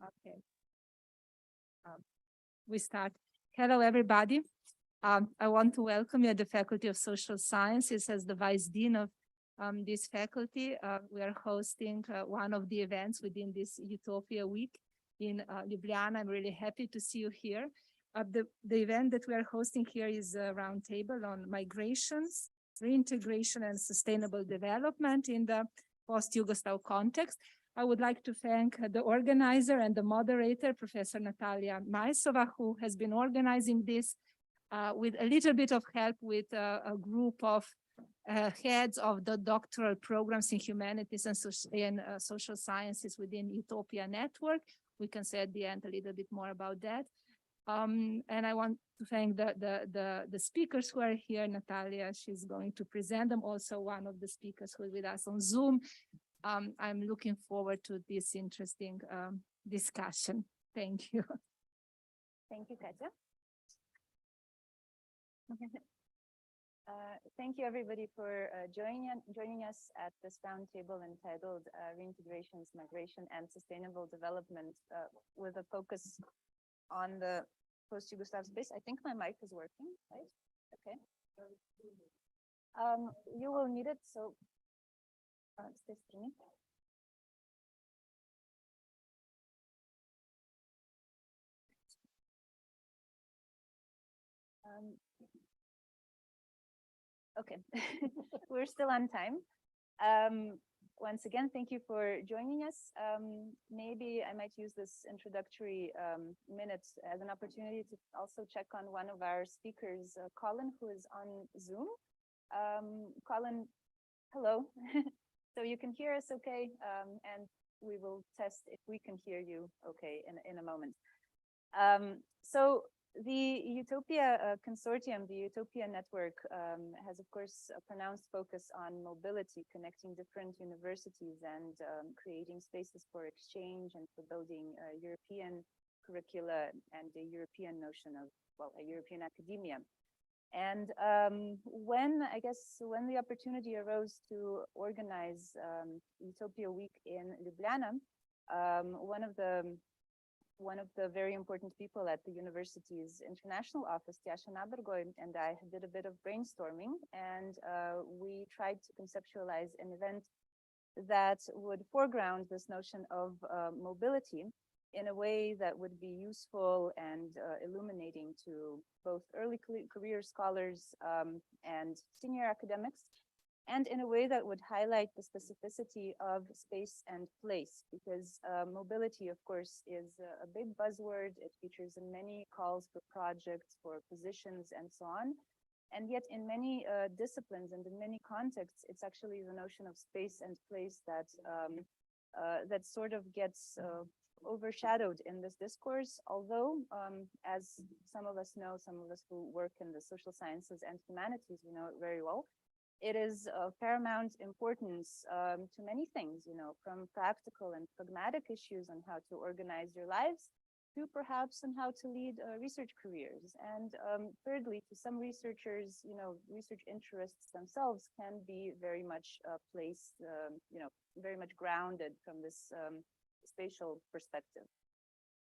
Okay. We start. Hello, everybody. I want to welcome you at the Faculty of Social Sciences as the Vice Dean of this faculty. We are hosting one of the events within this Utopia Week in Ljubljana. I'm really happy to see you here. The event that we are hosting here is a roundtable on migrations, reintegration, and sustainable development in the post-Yugoslav context. I would like to thank the organizer and the moderator, Professor Natalija Majsova, who has been organizing this with a little bit of help with a group of heads of the doctoral programs in humanities and social sciences within EUTOPIA network. We can say at the end a little bit more about that. And I want to thank the speakers who are here. Natalija, she's going to present them. Also, one of the speakers who is with us on Zoom. I'm looking forward to this interesting discussion. Thank you. Thank you, Katja. Thank you, everybody, for joining us at this roundtable entitled Reintegrations, Migration, and Sustainable Development with a focus on the post-Yugoslav space. I think my mic is working, right? Okay. You will need it, so stay streaming. Okay, we're still on time. Once again, thank you for joining us. Maybe I might use this introductory minutes as an opportunity to also check on one of our speakers, Colin, who is on Zoom. Colin, hello. So you can hear us okay, and we will test if we can hear you okay in a moment. So the EUTOPIA consortium, the EUTOPIA network, has, of course, a pronounced focus on mobility, connecting different universities and creating spaces for exchange and for building European curricula and a European notion of, well, a European academia. And when the opportunity arose to organize EUTOPIA Week in Ljubljana, one of the very important people at the university's international office, Tjaša Nabergoj, and I did a bit of brainstorming, and we tried to conceptualize an event that would foreground this notion of mobility in a way that would be useful and illuminating to both early career scholars and senior academics, and in a way that would highlight the specificity of space and place, because mobility, of course, is a big buzzword. It features in many calls for projects, for positions, and so on. And yet in many disciplines and in many contexts, it's actually the notion of space and place that that sort of gets overshadowed in this discourse, although as some of us know, some of us who work in the social sciences and humanities, we know it very well, it is of paramount importance to many things, you know, from practical and pragmatic issues on how to organize your lives to perhaps on how to lead research careers. And thirdly, to some researchers, you know, research interests themselves can be very much placed, you know, very much grounded from this spatial perspective.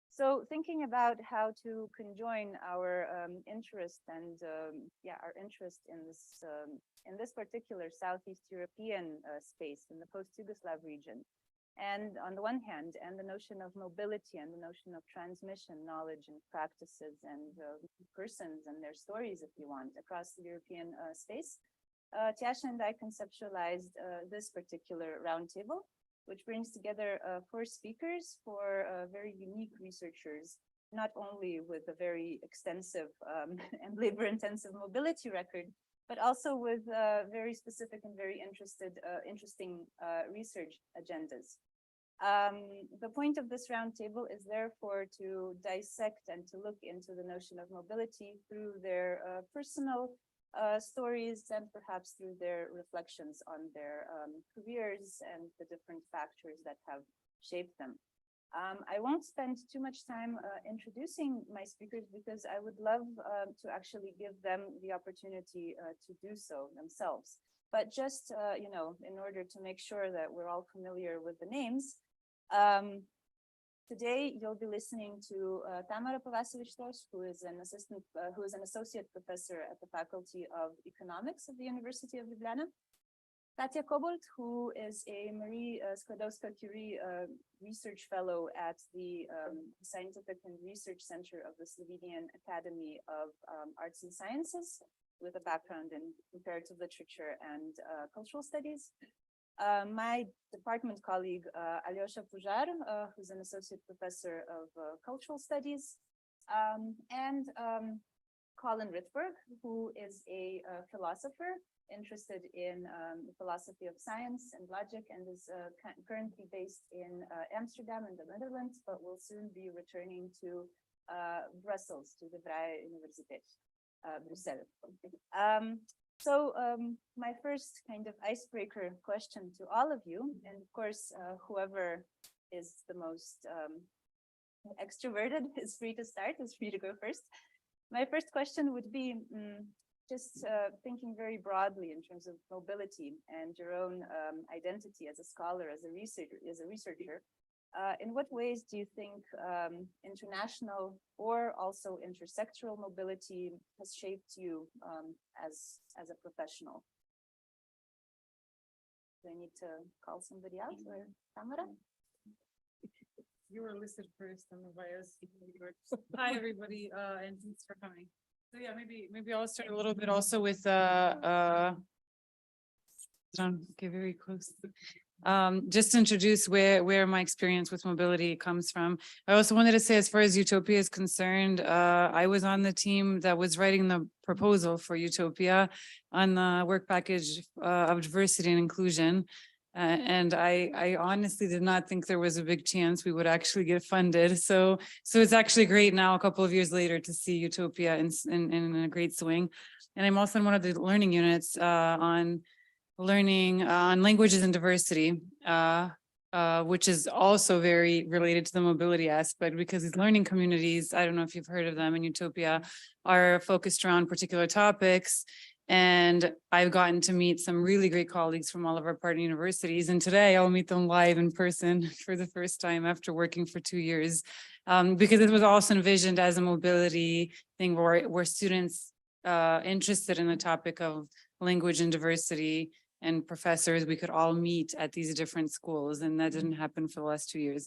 So thinking about how to conjoin our interest and our interest in this particular Southeast European space in the post-Yugoslav region, and on the one hand, and the notion of mobility and the notion of transmission, knowledge and practices and persons and their stories, if you want, across the European space, Tjaša and I conceptualized this particular roundtable, which brings together 4 speakers, 4 very unique researchers, not only with a very extensive and labor-intensive mobility record, but also with very specific and very interesting research agendas. The point of this roundtable is therefore to dissect and to look into the notion of mobility through their personal stories and perhaps through their reflections on their careers and the different factors that have shaped them. I won't spend too much time introducing my speakers because I would love to actually give them the opportunity to do so themselves. But just, you know, in order to make sure that we're all familiar with the names, Today, you'll be listening to Tamara Pavasevich-Tosh, who is an associate professor at the Faculty of Economics of the University of Ljubljana. Katja Kobold, who is a Marie Skłodowska-Curie research fellow at the Scientific and Research Center of the Slovenian Academy of Arts and Sciences, with a background in comparative literature and cultural studies. My department colleague, Alyosha Pujar, who's an associate professor of cultural studies, and Colin Ritberg, who is a philosopher interested in the philosophy of science and logic, and is currently based in Amsterdam in the Netherlands, but will soon be returning to Brussels, to the Vrije Universiteit, Brussels. So my first kind of icebreaker question to all of you, and of course, whoever is the most extroverted is free to start, is free to go first. My first question would be just thinking very broadly in terms of mobility and your own identity as a scholar, as a researcher. In what ways do you think international or also intersectoral mobility has shaped you as a professional? Do I need to call somebody else, or Tamara? You were listed first on the bios. Hi, everybody, and thanks for coming. So yeah, maybe I'll start a little bit also with okay, very close. Just to introduce where my experience with mobility comes from. I also wanted to say, as far as EUTOPIA is concerned, I was on the team that was writing the proposal for EUTOPIA on the work package of diversity and inclusion. And I honestly did not think there was a big chance we would actually get funded. So it's actually great now, a couple of years later, to see EUTOPIA in a great swing. And I'm also in one of the learning units on learning on languages and diversity, which is also very related to the mobility aspect, because these learning communities, I don't know if you've heard of them in EUTOPIA, are focused around particular topics. And I've gotten to meet some really great colleagues from all of our partner universities. And today I'll meet them live in person for the first time after working for 2 years, because it was also envisioned as a mobility thing where students interested in the topic of language and diversity and professors, we could all meet at these different schools, and that didn't happen for the last 2 years.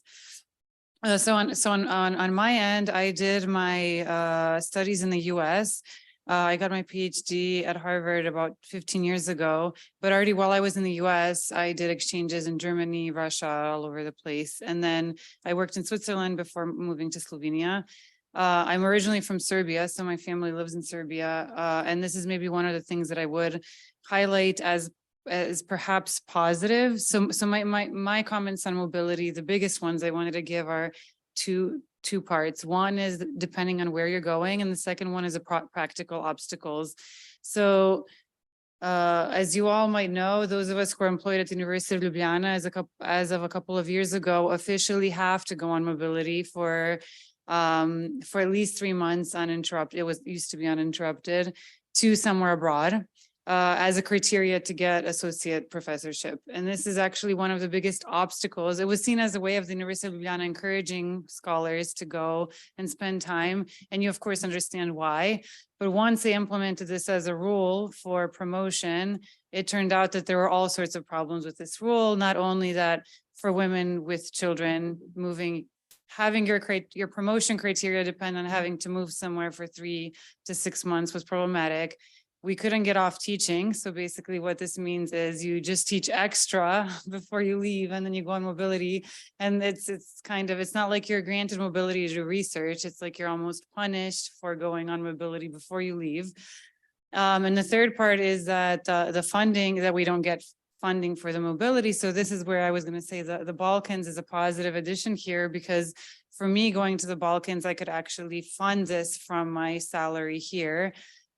So on my end, I did my studies in the US. I got my PhD at Harvard about 15 years ago, but already while I was in the US, I did exchanges in Germany, Russia, all over the place. And then I worked in Switzerland before moving to Slovenia. I'm originally from Serbia, so my family lives in Serbia. And this is maybe one of the things that I would highlight as perhaps positive. So my comments on mobility, the biggest ones I wanted to give are two parts. One is depending on where you're going, and the second one is practical obstacles. So as you all might know, those of us who are employed at the University of Ljubljana as of a couple of years ago officially have to go on mobility for at least 3 months uninterrupted. It used to be uninterrupted to somewhere abroad. As a criteria to get associate professorship. And this is actually one of the biggest obstacles. It was seen as a way of the University of Ljubljana encouraging scholars to go and spend time. And you, of course, understand why. But once they implemented this as a rule for promotion, it turned out that there were all sorts of problems with this rule. Not only that for women with children having your promotion criteria depend on having to move somewhere for 3 to 6 months was problematic. We couldn't get off teaching. So basically what this means is you just teach extra before you leave, and then you go on mobility. And it's not like you're granted mobility to do research. It's like you're almost punished for going on mobility before you leave. And the third part is that the funding, that we don't get funding for the mobility. So this is where I was going to say the Balkans is a positive addition here, because for me going to the Balkans, I could actually fund this from my salary here.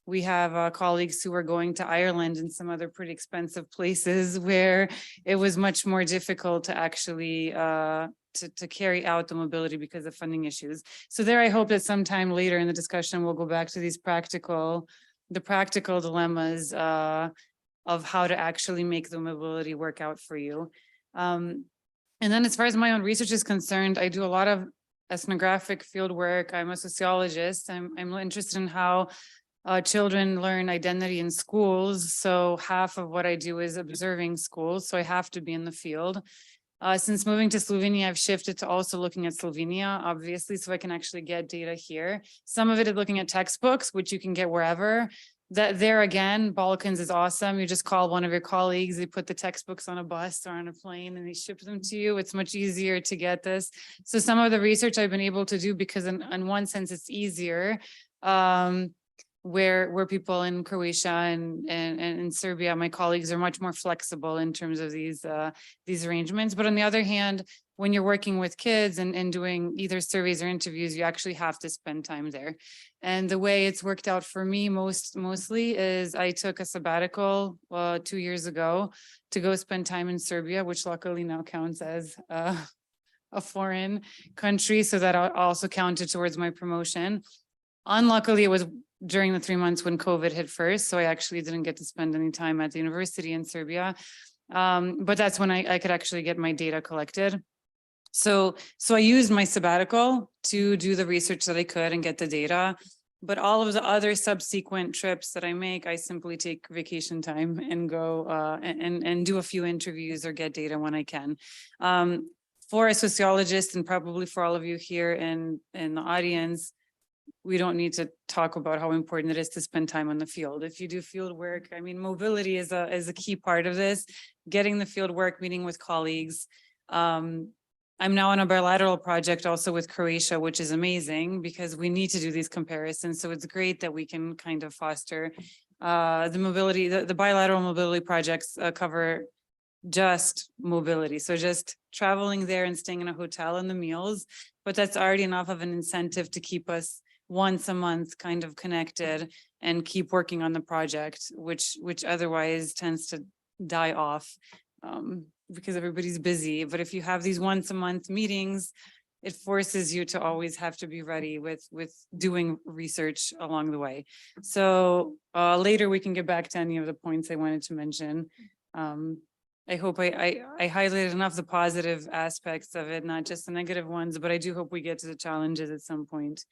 We have colleagues who are going to Ireland and some other pretty expensive places where it was much more difficult to actually to carry out the mobility because of funding issues. So there, I hope that sometime later in the discussion, we'll go back to these practical dilemmas of how to actually make the mobility work out for you. And then as far as my own research is concerned, I do a lot of ethnographic field work. I'm a sociologist. I'm interested in how children learn identity in schools. So half of what I do is observing schools. So I have to be in the field. Since moving to Slovenia, I've shifted to also looking at Slovenia, obviously, so I can actually get data here. Some of it is looking at textbooks, which you can get wherever. That there again, Balkans is awesome. You just call one of your colleagues, they put the textbooks on a bus or on a plane and they ship them to you. It's much easier to get this. So some of the research I've been able to do, because in one sense it's easier, where people in Croatia and in Serbia, my colleagues are much more flexible in terms of these arrangements. But on the other hand, when you're working with kids and doing either surveys or interviews, you actually have to spend time there. And the way it's worked out for me mostly is I took a sabbatical 2 years ago to go spend time in Serbia, which luckily now counts as a foreign country. So that also counted towards my promotion. Unluckily, it was during the 3 months when COVID hit first. So I actually didn't get to spend any time at the university in Serbia. But that's when I could actually get my data collected. So I used my sabbatical to do the research that I could and get the data. But all of the other subsequent trips that I make, I simply take vacation time and go and do a few interviews or get data when I can. For a sociologist, and probably for all of you here in the audience, we don't need to talk about how important it is to spend time on the field. If you do field work, I mean, mobility is a key part of this, getting the field work, meeting with colleagues. I'm now on a bilateral project also with Croatia, which is amazing because we need to do these comparisons. So it's great that we can kind of foster the mobility. The bilateral mobility projects cover just mobility. So just traveling there and staying in a hotel and the meals, but that's already enough of an incentive to keep us once a month kind of connected and keep working on the project, which otherwise tends to die off because everybody's busy. But if you have these once a month meetings, it forces you to always have to be ready with doing research along the way. So later we can get back to any of the points I wanted to mention. I hope I highlighted enough the positive aspects of it, not just the negative ones, but I do hope we get to the challenges at some point,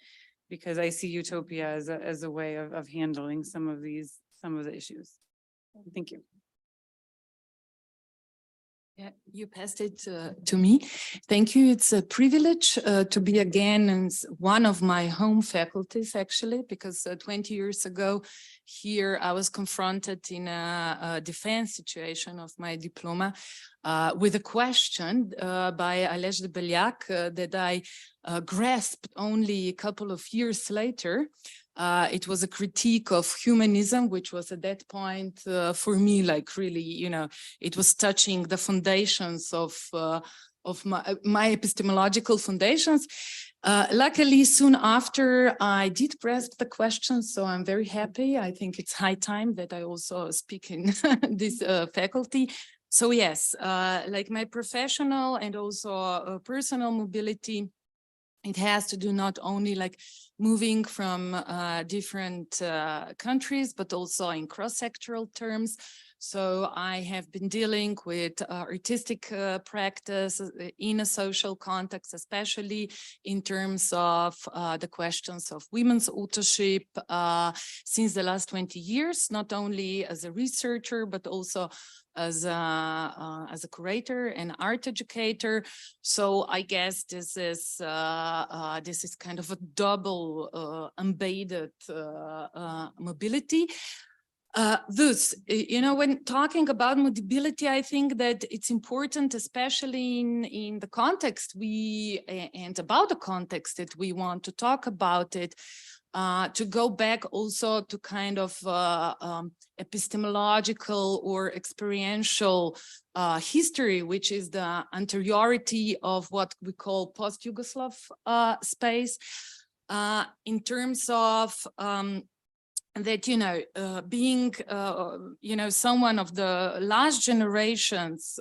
because I see EUTOPIA as a way of handling some of the issues. Thank you. Yeah, you passed it to me. Thank you. It's a privilege to be again in one of my home faculties, actually, because 20 years ago here I was confronted in a defense situation of my diploma with a question by Aleš Debeljak that I grasped only a couple of years later. It was a critique of humanism, which was at that point for me, like really, you know, it was touching the foundations of my epistemological foundations. Luckily, soon after, I did grasp the question, so I'm very happy. I think it's high time that I also speak in this faculty. So yes, like my professional and also personal mobility, it has to do not only like moving from different countries, but also in cross-sectoral terms. So I have been dealing with artistic practice in a social context, especially in terms of the questions of women's authorship since the last 20 years, not only as a researcher, but also as a curator and art educator. So I guess this is kind of a double embedded mobility. Thus, you know, when talking about mobility, I think that it's important, especially in the context and about the context that we want to talk about it, to go back also to kind of epistemological or experiential history, which is the anteriority of what we call post-Yugoslav space, in terms of that, you know, being, you know, someone of the last generations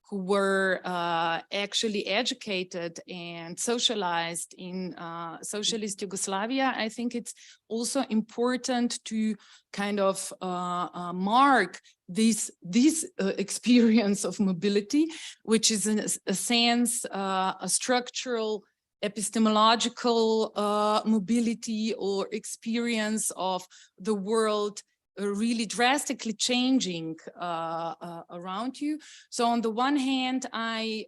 who were actually educated and socialized in socialist Yugoslavia, I think it's also important to kind of mark this experience of mobility, which is in a sense a structural epistemological mobility or experience of the world really drastically changing around you. So on the one hand, I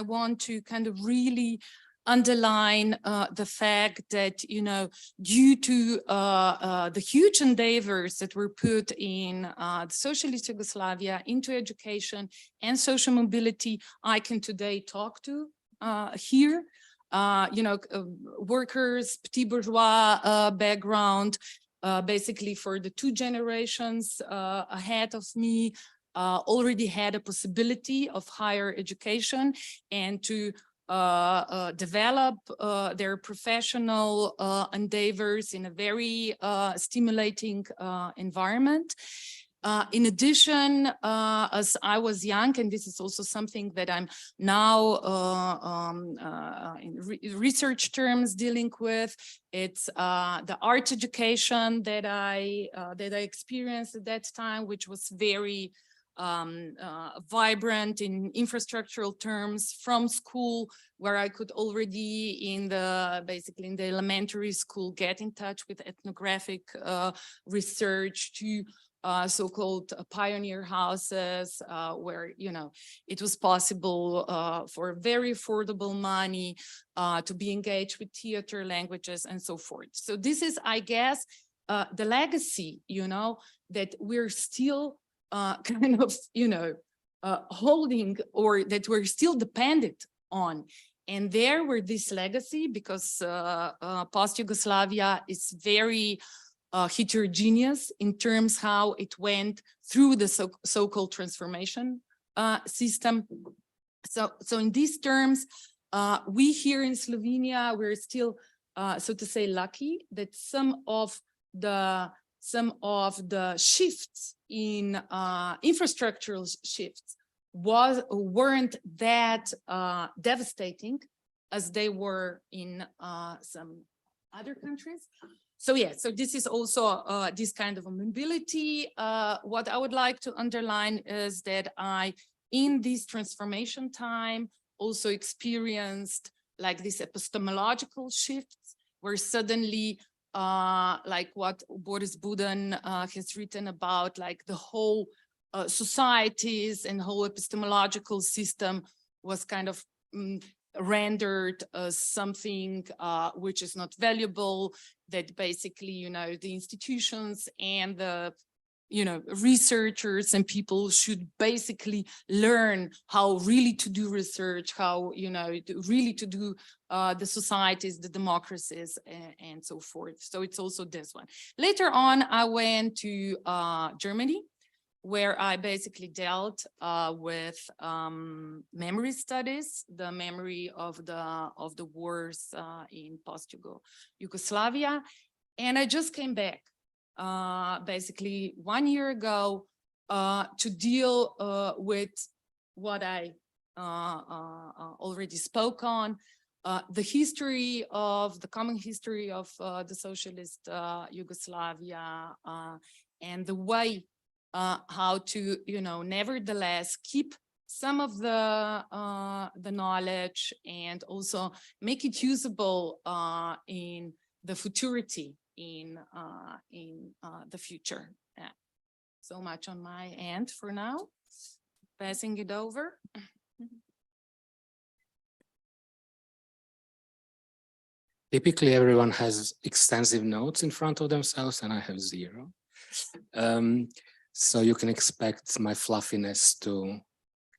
want to kind of really underline the fact that, you know, due to the huge endeavors that were put in the socialist Yugoslavia into education and social mobility, I can today talk to here, you know, workers, petit bourgeois background, basically for the 2 generations ahead of me, already had a possibility of higher education and to develop their professional endeavors in a very stimulating environment. In addition, as I was young, and this is also something that I'm now in research terms dealing with, it's the art education that I experienced at that time, which was very vibrant in infrastructural terms from school, where I could already basically in the elementary school get in touch with ethnographic research, to so-called pioneer houses, where, you know, it was possible for very affordable money to be engaged with theater, languages, and so forth. So this is, I guess, the legacy, you know, that we're still kind of, you know, holding, or that we're still dependent on. And there were this legacy, because post-Yugoslavia is very heterogeneous in terms how it went through the so-called transformation system. So in these terms, we here in Slovenia, we're still, so to say, lucky that some of the shifts in infrastructural shifts weren't that devastating as they were in some other countries. So yeah, so this is also this kind of a mobility. What I would like to underline is that I, in this transformation time, also experienced like these epistemological shifts, where suddenly like what Boris Budan has written about, like the whole societies and whole epistemological system was kind of rendered as something which is not valuable, that basically, you know, the institutions and the, you know, researchers and people should basically learn how really to do research, how, you know, really to do the societies, the democracies, and so forth. So it's also this one. Later on, I went to Germany, where I basically dealt with memory studies, the memory of the wars in post-Yugoslavia. And I just came back basically 1 year ago to deal with what I already spoke on, the history of the common history of the socialist Yugoslavia, and the way how to, you know, nevertheless keep some of the knowledge and also make it usable in the futurity, in the future. Yeah. So much on my end for now. Passing it over. Typically, everyone has extensive notes in front of themselves, and I have 0. So you can expect my fluffiness to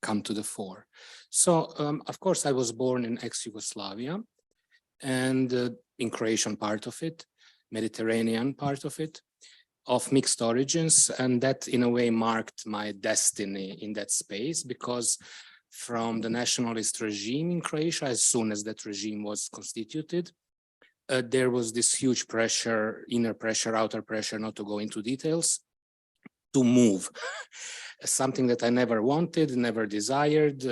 come to the fore. So, of course, I was born in ex-Yugoslavia, and in Croatian part of it, Mediterranean part of it, of mixed origins, and that in a way marked my destiny in that space, because from the nationalist regime in Croatia, as soon as that regime was constituted, there was this huge pressure, inner pressure, outer pressure, not to go into details, to move. Something that I never wanted, never desired.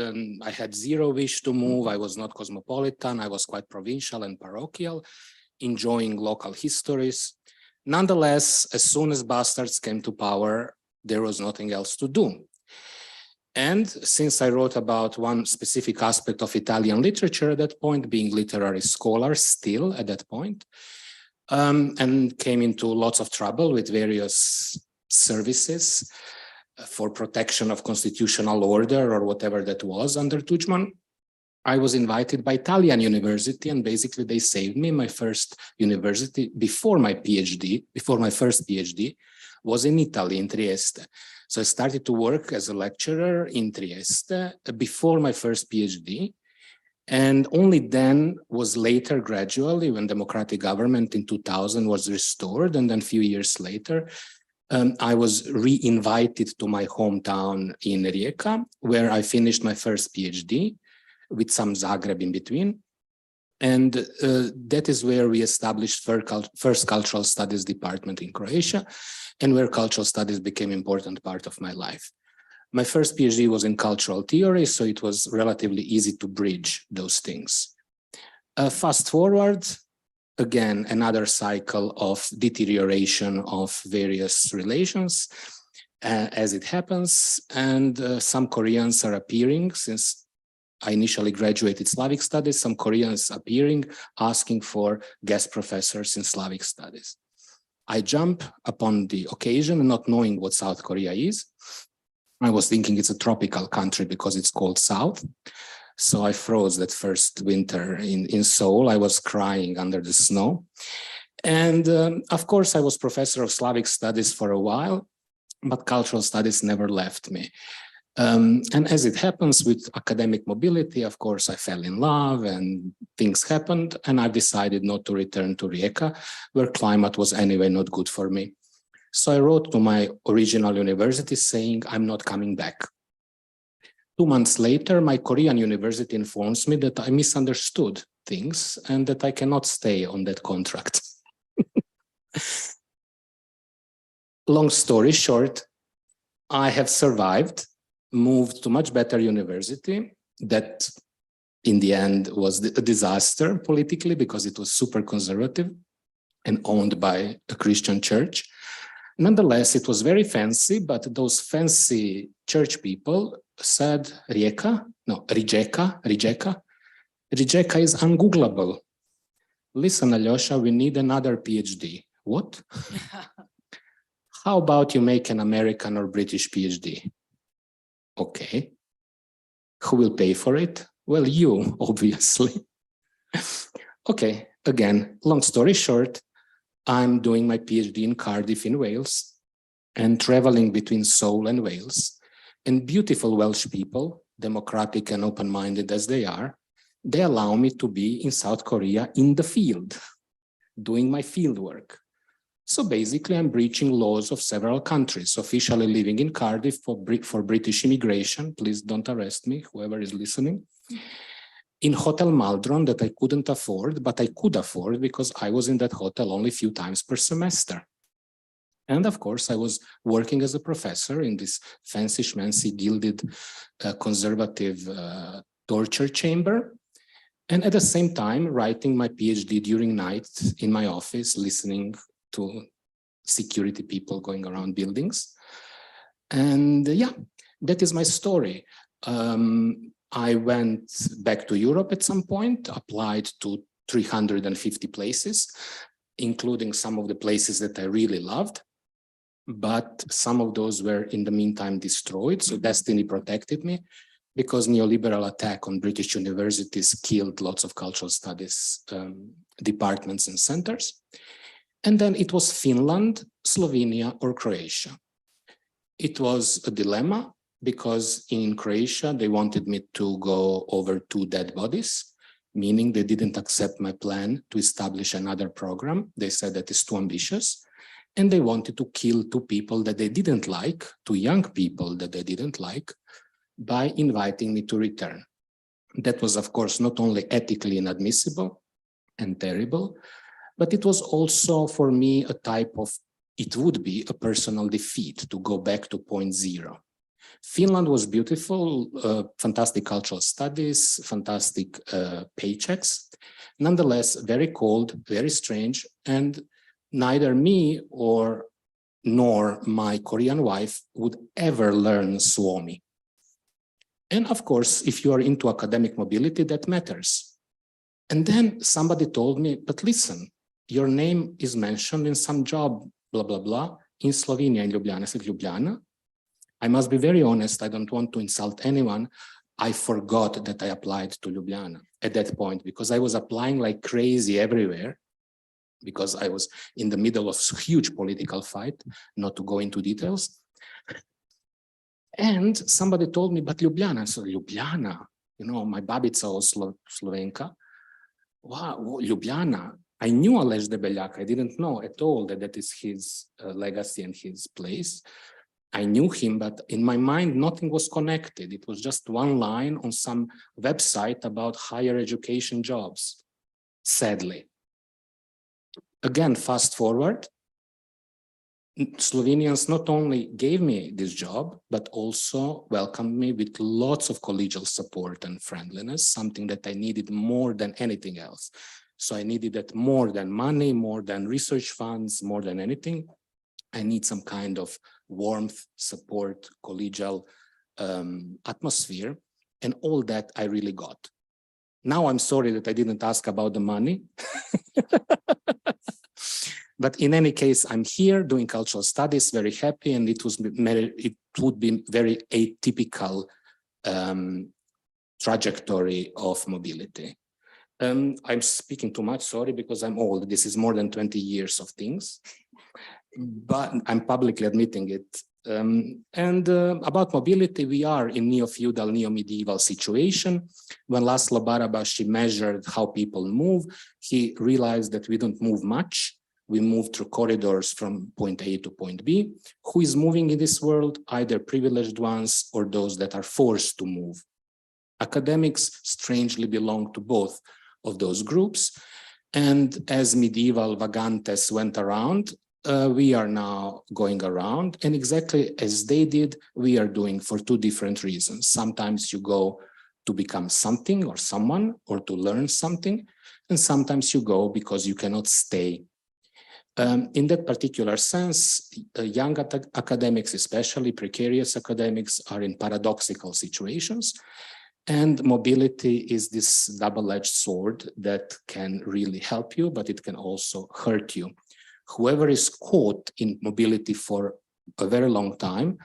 I had 0 wish to move. I was not cosmopolitan. I was quite provincial and parochial, enjoying local histories. Nonetheless, as soon as bastards came to power, there was nothing else to do. And since I wrote about one specific aspect of Italian literature at that point, being literary scholar still at that point, and came into lots of trouble with various services for protection of constitutional order or whatever that was under Tudjman, I was invited by Italian university, and basically they saved me. My first university before my PhD, before my first PhD, was in Italy, in Trieste. So I started to work as a lecturer in Trieste before my first PhD. And only then was later, gradually, when democratic government in 2000 was restored, and then a few years later, I was re-invited to my hometown in Rijeka, where I finished my first PhD with some Zagreb in between. And that is where we established first cultural studies department in Croatia, and where cultural studies became an important part of my life. My first PhD was in cultural theory, so it was relatively easy to bridge those things. Fast forward, again, another cycle of deterioration of various relations as it happens, and some Koreans are appearing. Since I initially graduated Slavic studies, some Koreans appearing, asking for guest professors in Slavic studies. I jump upon the occasion, not knowing what South Korea is. I was thinking it's a tropical country because it's called South. So I froze that first winter in Seoul. I was crying under the snow. And of course, I was professor of Slavic studies for a while, but cultural studies never left me. And as it happens with academic mobility, of course, I fell in love and things happened, and I've decided not to return to Rijeka, where climate was anyway not good for me. So I wrote to my original university saying, I'm not coming back. 2 months later, my Korean university informs me that I misunderstood things and that I cannot stay on that contract. Long story short, I have survived, moved to much better university that in the end was a disaster politically because it was super conservative and owned by a Christian church. Nonetheless, it was very fancy, but those fancy church people said, Rijeka is ungoogleable. Listen, Alyosha, we need another PhD. What? How about you make an American or British PhD? Okay. Who will pay for it? Well, you, obviously. Okay, again, long story short, I'm doing my PhD in Cardiff in Wales and traveling between Seoul and Wales. And beautiful Welsh people, democratic and open-minded as they are, they allow me to be in South Korea in the field, doing my field work. So basically, I'm breaching laws of several countries, officially living in Cardiff for British immigration. Please don't arrest me, whoever is listening. In Hotel Maldron that I couldn't afford, but I could afford because I was in that hotel only a few times per semester. And of course, I was working as a professor in this fancy schmancy gilded conservative torture chamber. And at the same time, writing my PhD during night in my office, listening to security people going around buildings. And yeah, that is my story. I went back to Europe at some point, applied to 350 places, including some of the places that I really loved. But some of those were in the meantime destroyed. So destiny protected me because neoliberal attack on British universities killed lots of cultural studies departments and centers. And then it was Finland, Slovenia, or Croatia. It was a dilemma because in Croatia, they wanted me to go over 2 dead bodies, meaning they didn't accept my plan to establish another program. They said that it's too ambitious. And they wanted to kill 2 people that they didn't like, 2 young people that they didn't like, by inviting me to return. That was, of course, not only ethically inadmissible and terrible, but it was also for me a type of, it would be a personal defeat to go back to point zero. Finland was beautiful, fantastic cultural studies, fantastic paychecks, nonetheless, very cold, very strange, and neither me nor my Korean wife would ever learn Suomi. And of course, if you are into academic mobility, that matters. And then somebody told me, but listen, your name is mentioned in some job, blah, blah, blah, in Slovenia, in Ljubljana. I said, Ljubljana? I must be very honest, I don't want to insult anyone. I forgot that I applied to Ljubljana at that point because I was applying like crazy everywhere because I was in the middle of a huge political fight, not to go into details. And somebody told me, but Ljubljana. So Ljubljana, you know, my babica was Slovenka. Wow, Ljubljana. I knew Aleš Debeljak. I didn't know at all that that is his legacy and his place. I knew him, but in my mind, nothing was connected. It was just one line on some website about higher education jobs, sadly. Again, fast forward, Slovenians not only gave me this job, but also welcomed me with lots of collegial support and friendliness, something that I needed more than anything else. So I needed that more than money, more than research funds, more than anything. I need some kind of warmth, support, collegial atmosphere, and all that I really got. Now I'm sorry that I didn't ask about the money. But in any case, I'm here doing cultural studies, very happy, and it would be very atypical trajectory of mobility. I'm speaking too much, sorry, because I'm old. This is more than 20 years of things, but I'm publicly admitting it. About mobility, we are in neo-feudal, neo-medieval situation. When Laszlo Barabashi measured how people move, he realized that we don't move much. We move through corridors from point A to point B. Who is moving in this world? Either privileged ones or those that are forced to move. Academics strangely belong to both of those groups. And as medieval vagantes went around, we are now going around. And exactly as they did, we are doing for two different reasons. Sometimes you go to become something or someone or to learn something. And sometimes you go because you cannot stay. In that particular sense, young academics, especially precarious academics, are in paradoxical situations. And mobility is this double-edged sword that can really help you, but it can also hurt you. Whoever is caught in mobility for a very long time,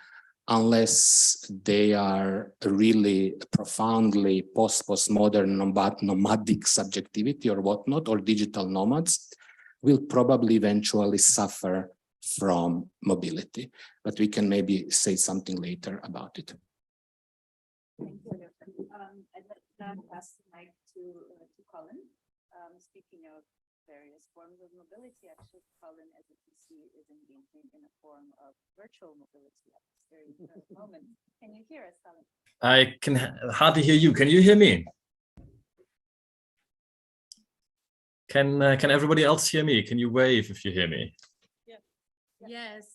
unless they are really profoundly postmodern nomadic subjectivity or whatnot, or digital nomads, will probably eventually suffer from mobility. But we can maybe say something later about it. Thank you. I'd like now to pass the mic to Colin. Speaking of various forms of mobility, actually, Colin, as you can see, is engaging in a form of virtual mobility at this very moment. Can you hear us, Colin? I can hardly hear you. Can you hear me? Can everybody else hear me? Can you wave if you hear me? Yeah. Yes.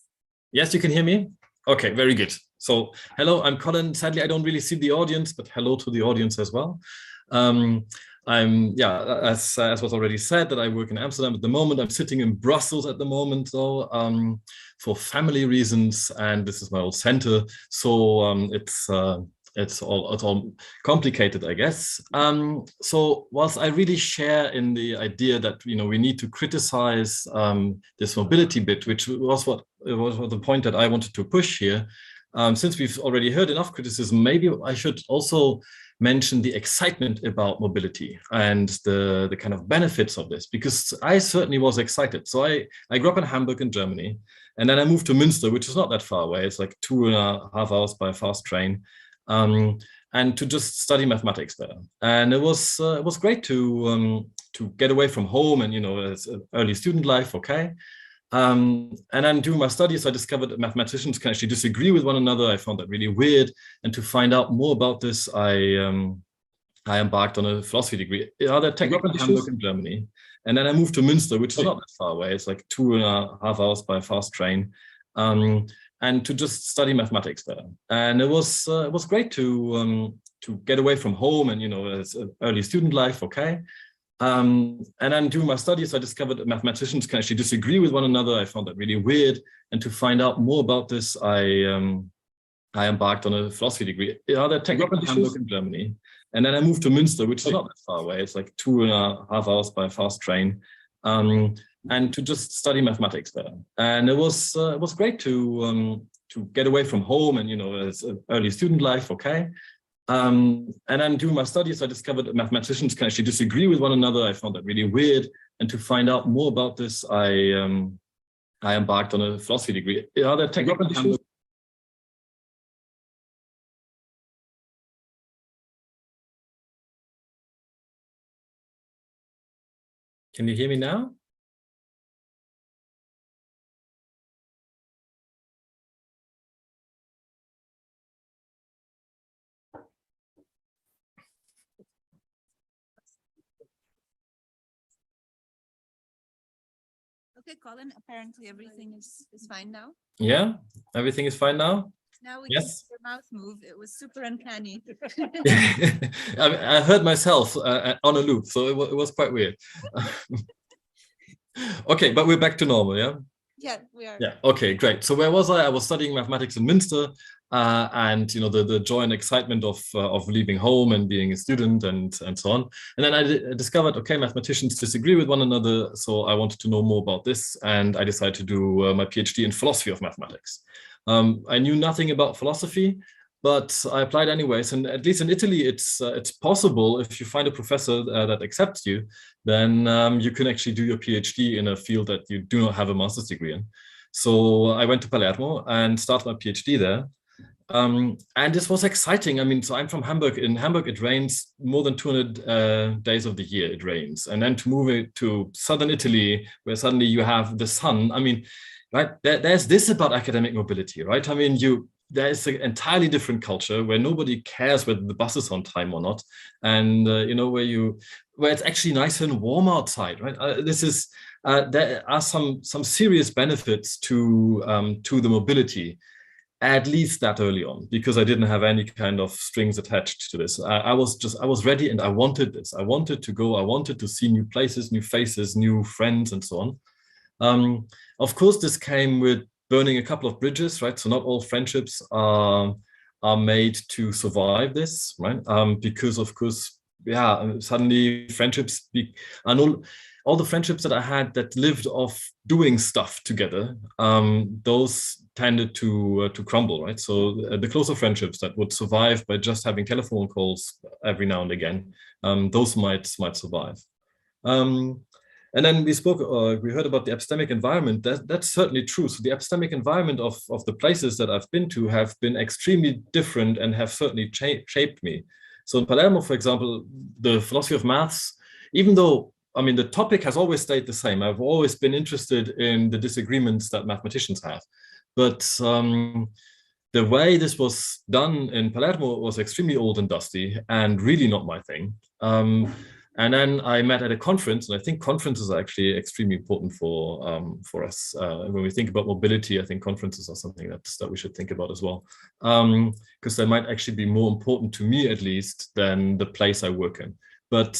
Yes, you can hear me? Okay, very good. So hello, I'm Colin. Sadly, I don't really see the audience, but hello to the audience as well. As was already said, that I work in Amsterdam at the moment. I'm sitting in Brussels at the moment, though, for family reasons, and this is my old center. So it's all complicated, I guess. So whilst I really share in the idea that we need to criticize this mobility bit, which was the point that I wanted to push here. Since we've already heard enough criticism, maybe I should also mention the excitement about mobility and the kind of benefits of this, because I certainly was excited. So I grew up in Hamburg in Germany, and then I moved to Münster, which is not that far away. It's like 2.5 hours by fast train. And to just study mathematics there, and it was great to get away from home and it's early student life, okay. And then during my studies, I discovered that mathematicians can actually disagree with one another. I found that really weird, and to find out more about this, I embarked on a philosophy degree at the Tech in Hamburg in Germany, and then I moved to Münster, which is not that far away. It's like 2.5 hours by fast train. And to just study mathematics there, and it was great to get away from home and it's early student life, okay. And then during my studies, I discovered that mathematicians can actually disagree with one another. I found that really weird, and to find out more about this, I I embarked on a philosophy degree at the technical Hamburg in Germany. And then I moved to Münster, which is not that far away. It's like 2.5 hours by fast train. And to just study mathematics there. And it was great to get away from home and, as an early student life, okay. And then during my studies, I discovered that mathematicians can actually disagree with one another. I found that really weird. And to find out more about this, I embarked on a philosophy degree. Are there technical issues? Can you hear me now? Okay, Colin, apparently everything is fine now. Yeah, everything is fine now? Now we Yes. can see your mouth move. It was super uncanny. I heard myself on a loop, so it was quite weird. Okay, but we're back to normal, yeah? Yeah, we are. Yeah, okay, great. So where was I? I was studying mathematics in Münster, and the joy and excitement of leaving home and being a student and so on. And then I discovered, okay, mathematicians disagree with one another, so I wanted to know more about this, and I decided to do my PhD in philosophy of mathematics. I knew nothing about philosophy, but I applied anyways. And at least in Italy, it's possible if you find a professor that accepts you, then you can actually do your PhD in a field that you do not have a master's degree in. So I went to Palermo and started my PhD there. And this was exciting. I mean, so I'm from Hamburg. In Hamburg, it rains more than 200 days of the year, it rains. And then to move it to southern Italy, where suddenly you have the sun. I mean, right, there's this about academic mobility, right? I mean, there's an entirely different culture where nobody cares whether the bus is on time or not. And, where it's actually nice and warm outside, right? There are some serious benefits to the mobility, at least that early on, because I didn't have any kind of strings attached to this. I was ready and I wanted this. I wanted to go, I wanted to see new places, new faces, new friends, and so on. Of course, this came with burning a couple of bridges, right? So not all friendships are made to survive this, right? Because of course, yeah, suddenly friendships all the friendships that I had that lived off doing stuff together, those tended to crumble, right? So the closer friendships that would survive by just having telephone calls every now and again, those might survive. And then we heard about the epistemic environment. That's certainly true. So the epistemic environment of the places that I've been to have been extremely different and have certainly shaped me. So in Palermo, for example, the philosophy of maths, even though, I mean, the topic has always stayed the same. I've always been interested in the disagreements that mathematicians have. But the way this was done in Palermo was extremely old and dusty and really not my thing. And then I met at a conference, and I think conferences are actually extremely important for us. When we think about mobility, I think conferences are something that we should think about as well, because they might actually be more important to me, at least, than the place I work in. But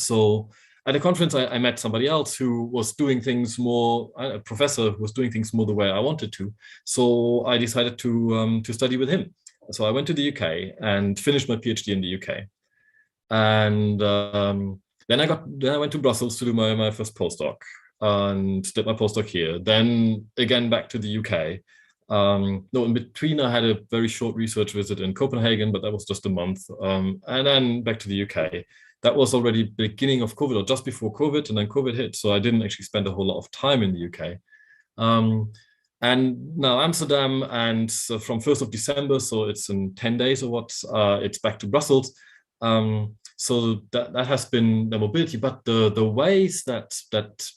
so at a conference, I met somebody else who was doing things more, a professor who was doing things more the way I wanted to. So I decided to study with him. So I went to the UK and finished my PhD in the UK. And then I went to Brussels to do my first postdoc and did my postdoc here. Then again back to the UK. No, in between I had a very short research visit in Copenhagen, but that was just a month. And then back to the UK. That was already beginning of COVID or just before COVID, and then COVID hit. So I didn't actually spend a whole lot of time in the UK. And now Amsterdam, and so from 1st of December, so it's in 10 days or what, it's back to Brussels. So that has been the mobility, but the ways that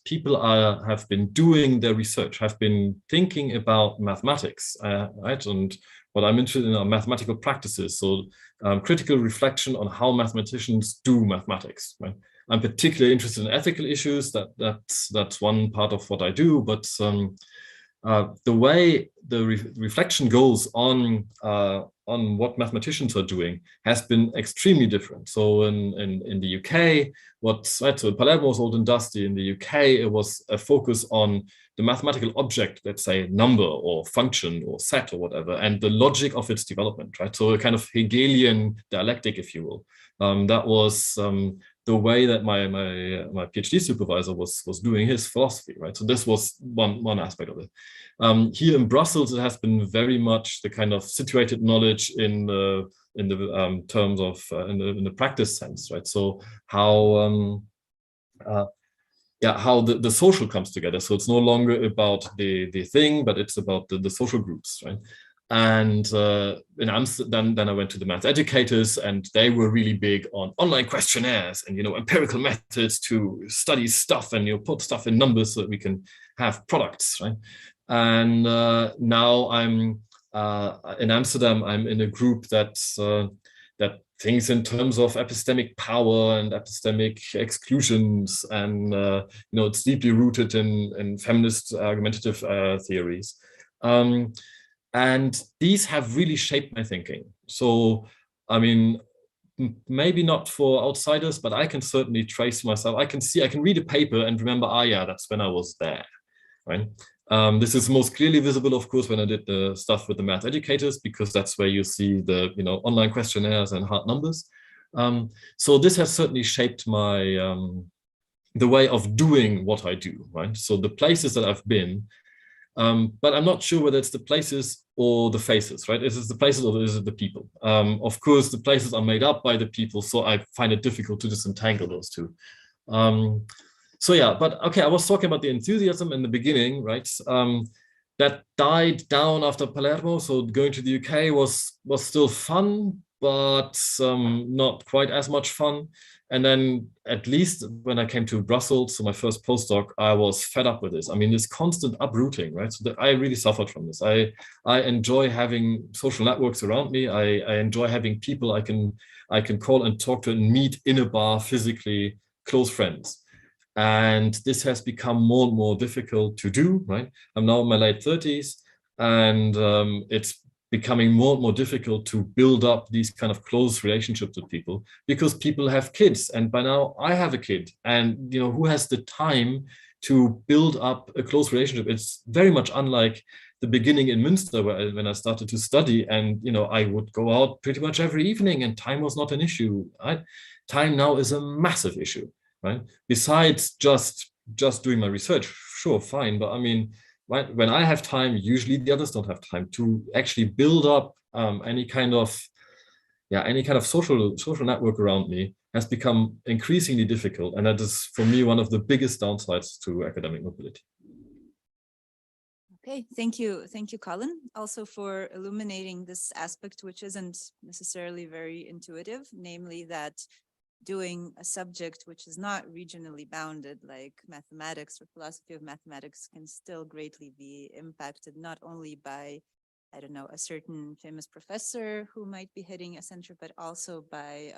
people have been doing their research, have been thinking about mathematics, right? And what I'm interested in are mathematical practices. So critical reflection on how mathematicians do mathematics, right? I'm particularly interested in ethical issues. That's one part of what I do, but the way the reflection goes on what mathematicians are doing has been extremely different. So in the UK, so Palermo was old and dusty. In the UK, it was a focus on the mathematical object, let's say number or function or set or whatever, and the logic of its development, right? So a kind of Hegelian dialectic, if you will. That was the way that my PhD supervisor was doing his philosophy, right? So this was one aspect of it. Here in Brussels, it has been very much the kind of situated knowledge in the terms of in the practice sense, right? So how how the social comes together. So it's no longer about the thing, but it's about the social groups, right? And in Amsterdam, then I went to the math educators, and they were really big on online questionnaires and, you know, empirical methods to study stuff and, you know, put stuff in numbers so that we can have products, right? And now I'm in Amsterdam. I'm in a group that thinks in terms of epistemic power and epistemic exclusions, and you know, it's deeply rooted in feminist argumentative theories. And these have really shaped my thinking. So, I mean, maybe not for outsiders, but I can certainly trace myself. I can read a paper and remember, yeah, that's when I was there, right? This is most clearly visible, of course, when I did the stuff with the math educators, because that's where you see the, you know, online questionnaires and hard numbers. So this has certainly shaped my the way of doing what I do, right? So the places that I've been, but I'm not sure whether it's the places or the faces, right? Is it the places or is it the people? Of course, the places are made up by the people, so I find it difficult to disentangle those two. So yeah, but okay, I was talking about the enthusiasm in the beginning, right? That died down after Palermo. So going to the UK was still fun, but not quite as much fun. And then at least when I came to Brussels, so my first postdoc, I was fed up with this. I mean, this constant uprooting, right? So that I really suffered from this. I enjoy having social networks around me. I enjoy having people I can call and talk to and meet in a bar physically, close friends. And this has become more and more difficult to do, right? I'm now in my late 30s, and it's becoming more and more difficult to build up these kind of close relationships with people, because people have kids, and by now I have a kid, and, you know, who has the time to build up a close relationship? It's very much unlike the beginning in Münster, when I started to study, and, you know, I would go out pretty much every evening, and time was not an issue, right? Time now is a massive issue. Right? Besides just doing my research, sure, fine. But I mean, when I have time, usually the others don't have time to actually build up any kind of social network around me has become increasingly difficult. And that is, for me, one of the biggest downsides to academic mobility. Okay, thank you, Colin, also for illuminating this aspect, which isn't necessarily very intuitive, namely that doing a subject which is not regionally bounded, like mathematics or philosophy of mathematics, can still greatly be impacted, not only by, I don't know, a certain famous professor who might be hitting a center, but also by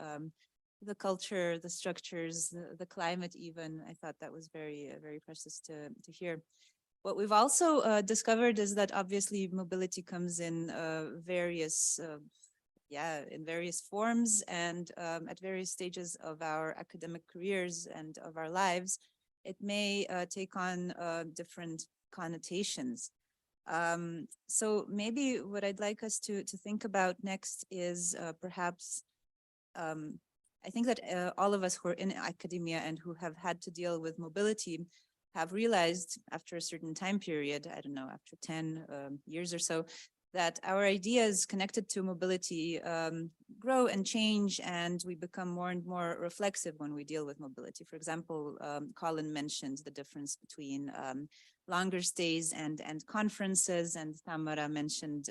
the culture, the structures, the climate even. I thought that was very, very precious to hear. What we've also discovered is that obviously mobility comes in various forms and at various stages of our academic careers and of our lives. It may take on different connotations. So maybe what I'd like us to think about next is perhaps, I think that all of us who are in academia and who have had to deal with mobility have realized after a certain time period, I don't know, after 10 years or so, that our ideas connected to mobility grow and change, and we become more and more reflexive when we deal with mobility. For example, Colin mentioned the difference between longer stays and conferences, and Tamara mentioned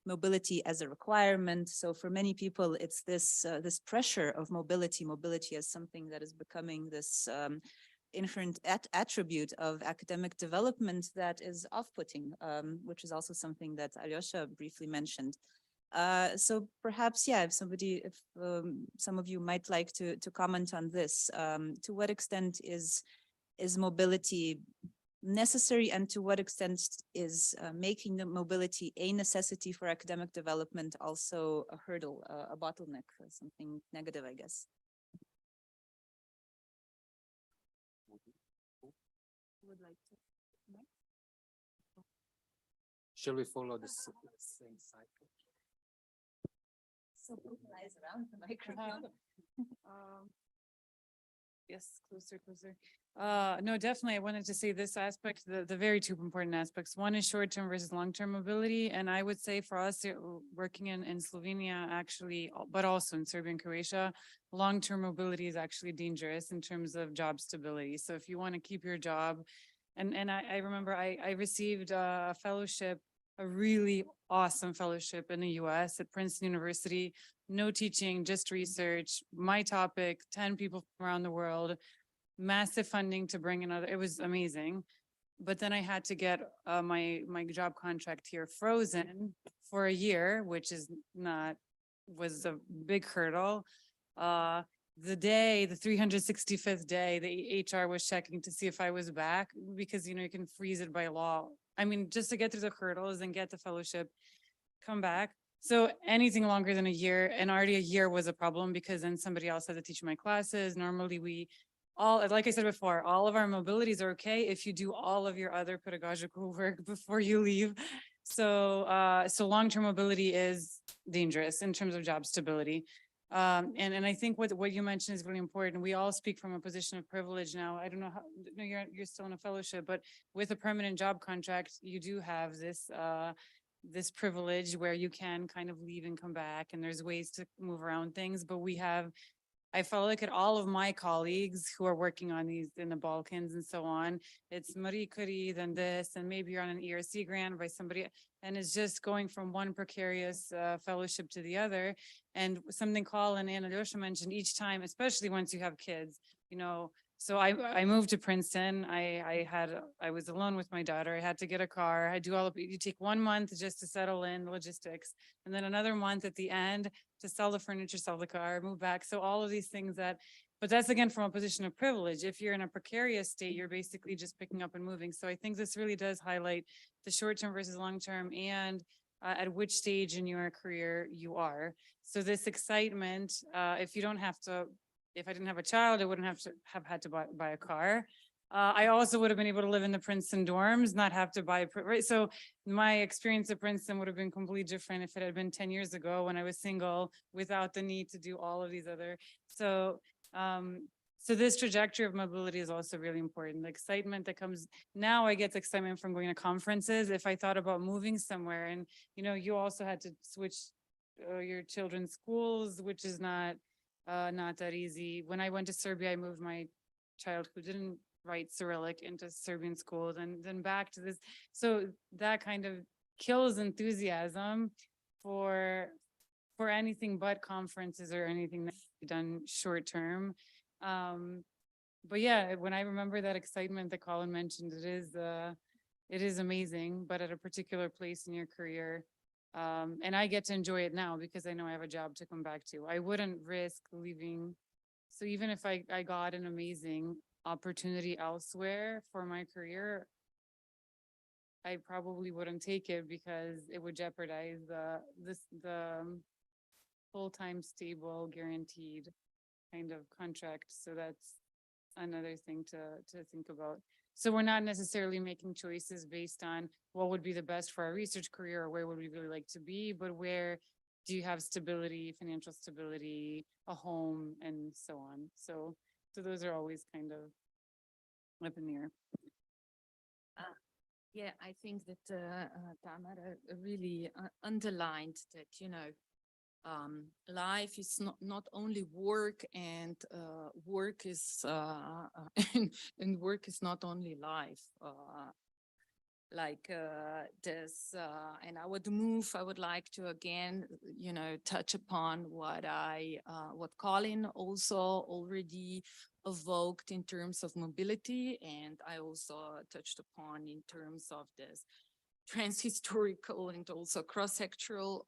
mobility as a requirement. So for many people, it's this pressure of mobility as something that is becoming this inherent attribute of academic development that is off-putting, which is also something that Alyosha briefly mentioned. So perhaps, if some of you might like to comment on this, to what extent is mobility necessary, and to what extent is making the mobility a necessity for academic development also a hurdle, a bottleneck, something negative, I guess? Would like to. Shall we follow the same cycle? So eyes around the microphone. Yes, closer. No, definitely. I wanted to say this aspect, the very two important aspects. One is short-term versus long-term mobility. And I would say for us working in Slovenia, actually, but also in Serbia and Croatia, long-term mobility is actually dangerous in terms of job stability. So if you want to keep your job, and I remember I received a fellowship, a really awesome fellowship in the US at Princeton University. No teaching, just research. My topic, 10 people from around the world, massive funding to bring another. It was amazing. But then I had to get my job contract here frozen for a year, which was a big hurdle. The 365th day, the HR was checking to see if I was back, because, you can freeze it by law. I mean, just to get through the hurdles and get the fellowship, come back. So anything longer than a year, and already a year was a problem, because then somebody else had to teach my classes. Normally like I said before, all of our mobilities are okay if you do all of your other pedagogical work before you leave. So long-term mobility is dangerous in terms of job stability. And I think what you mentioned is really important. We all speak from a position of privilege now. I don't know how, no, you're still in a fellowship, but with a permanent job contract, you do have this privilege where you can kind of leave and come back, and there's ways to move around things. But I felt like at all of my colleagues who are working on these in the Balkans and so on, it's Marie Curie, then this, and maybe you're on an ERC grant by somebody, and it's just going from one precarious fellowship to the other. And something Colin and Alyosha mentioned, each time, especially once you have kids, so I moved to Princeton. I was alone with my daughter. I had to get a car. You take 1 month just to settle in logistics, and then another month at the end to sell the furniture, sell the car, move back. So all of these things but that's again from a position of privilege. If you're in a precarious state, you're basically just picking up and moving. So I think this really does highlight the short-term versus long-term, and at which stage in your career you are. So this excitement, if I didn't have a child, I wouldn't have had to buy a car. I also would have been able to live in the Princeton dorms, not have to buy, right? So my experience at Princeton would have been completely different if it had been 10 years ago when I was single, without the need to do all of these other. So this trajectory of mobility is also really important. The excitement that comes now, I get excitement from going to conferences. If I thought about moving somewhere, and you also had to switch your children's schools, which is not that easy. When I went to Serbia, I moved my child who didn't write Cyrillic into Serbian schools, and then back to this. So that kind of kills enthusiasm for anything but conferences or anything that's done short term. But yeah, when I remember that excitement that Colin mentioned, it is amazing, but at a particular place in your career. And I get to enjoy it now because I know I have a job to come back to. I wouldn't risk leaving. So even if I got an amazing opportunity elsewhere for my career, I probably wouldn't take it because it would jeopardize the full-time, stable, guaranteed kind of contract. So that's another thing to think about. So we're not necessarily making choices based on what would be the best for our research career or where would we really like to be, but where do you have stability, financial stability, a home, and so on. So those are always kind of up in the air. Yeah, I think that Tamara really underlined that, life is not only work, and work is and work is not only life. And I would like to again, touch upon what Colin also already evoked in terms of mobility, and I also touched upon in terms of this transhistorical and also cross-sectoral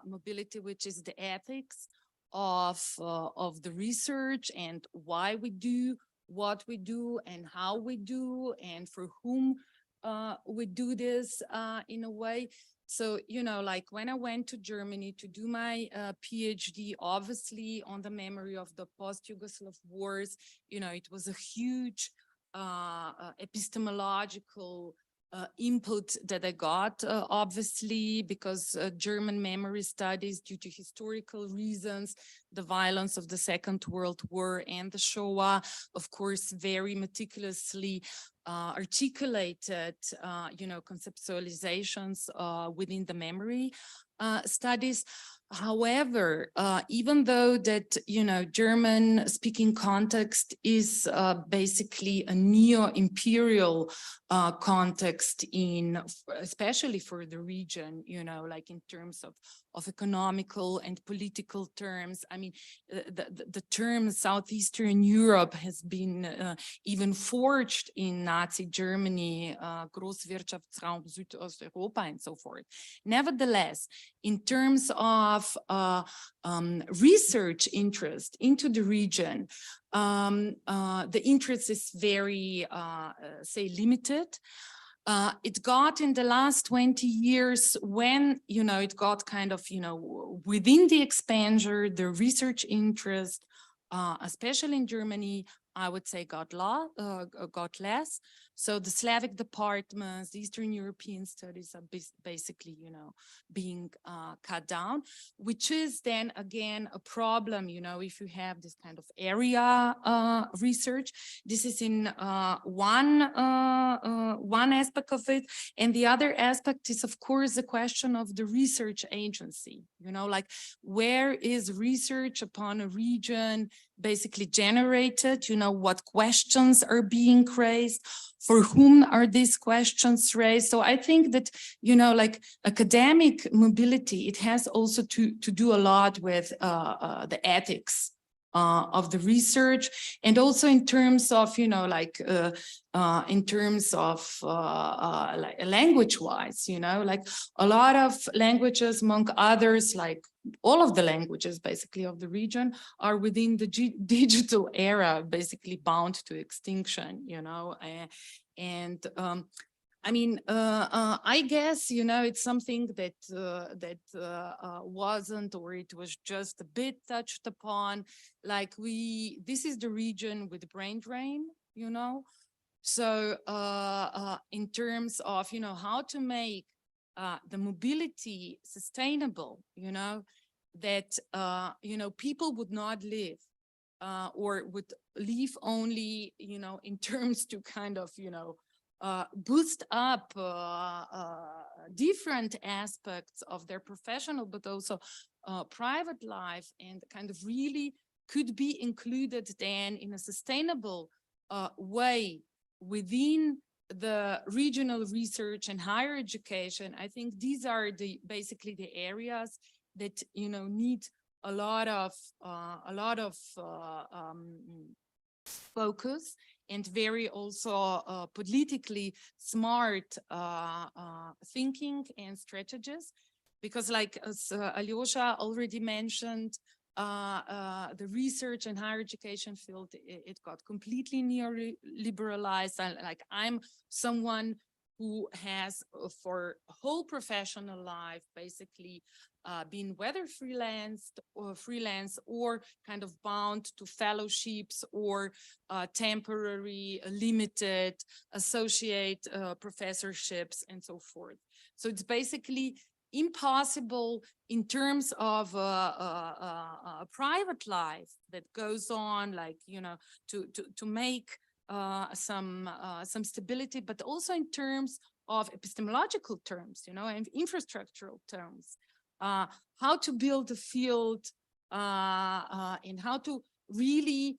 mobility, which is the ethics of the research and why we do what we do and how we do and for whom we do this in a way. So, like when I went to Germany to do my PhD, obviously on the memory of the post-Yugoslav wars, it was a huge epistemological input that I got, obviously, because German memory studies, due to historical reasons, the violence of the Second World War and the Shoah, of course, very meticulously articulated, conceptualizations within the memory studies. However, even though that, German speaking context is basically a neo-imperial context especially for the region, like in terms of economical and political terms. I mean, the term Southeastern Europe has been even forged in Nazi Germany, Großwirtschaftsraum Südosteuropa and so forth. Nevertheless, in terms of research interest into the region, the interest is very, say, limited. It got in the last 20 years when, it got kind of, within the expander, the research interest, especially in Germany, I would say got less. So the Slavic departments, the Eastern European studies are basically, being cut down, which is then again a problem, if you have this kind of area research. This is in one aspect of it. And the other aspect is, of course, the question of the research agency, like where is research upon a region basically generated, what questions are being raised, for whom are these questions raised. So I think that, like academic mobility, it has also to do a lot with the ethics of the research, and also in terms of, like language-wise, like a lot of languages, among others, like all of the languages basically of the region are within the digital era, basically bound to extinction, I mean, I guess, it's something that wasn't, or it was just a bit touched upon. Like this is the region with brain drain, So in terms of, how to make the mobility sustainable, that, people would not live or would live only, in terms to kind of, boost up different aspects of their professional, but also private life, and kind of really could be included then in a sustainable way within the regional research and higher education. I think these are basically the areas that, need a lot of focus, and very also politically smart thinking and strategies, because like as Alyosha already mentioned, the research and higher education field, it got completely neoliberalized. Like I'm someone who has for a whole professional life basically been whether freelance or kind of bound to fellowships or temporary limited associate professorships and so forth. So it's basically impossible in terms of a private life that goes on, like, to make some stability, but also in terms of epistemological terms, and infrastructural terms, how to build a field and how to really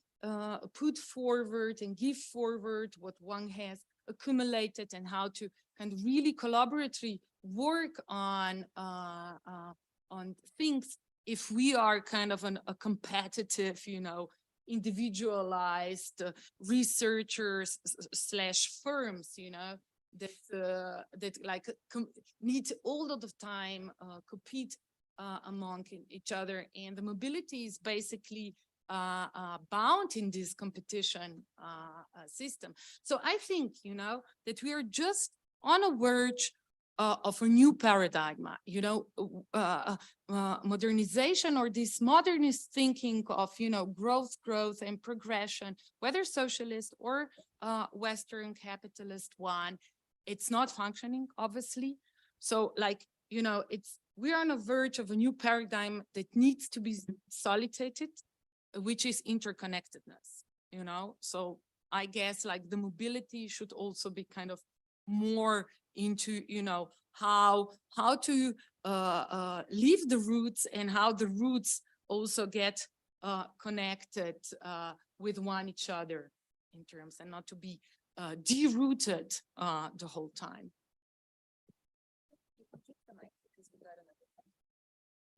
put forward and give forward what one has accumulated, and how to kind of really collaboratively work on things if we are kind of a competitive, individualized researchers / firms, that like need all of the time compete among each other. And the mobility is basically bound in this competition system. So I think, you know, that we are just on a verge of a new paradigm, you know, modernization, or this modernist thinking of, you know, growth and progression, whether socialist or Western capitalist one, it's not functioning, obviously. So like, you know, we're on a verge of a new paradigm that needs to be soliditated, which is interconnectedness, you know? So I guess like the mobility should also be kind of more into, you know, how to leave the roots, and how the roots also get connected with one each other in terms, and not to be derooted the whole time.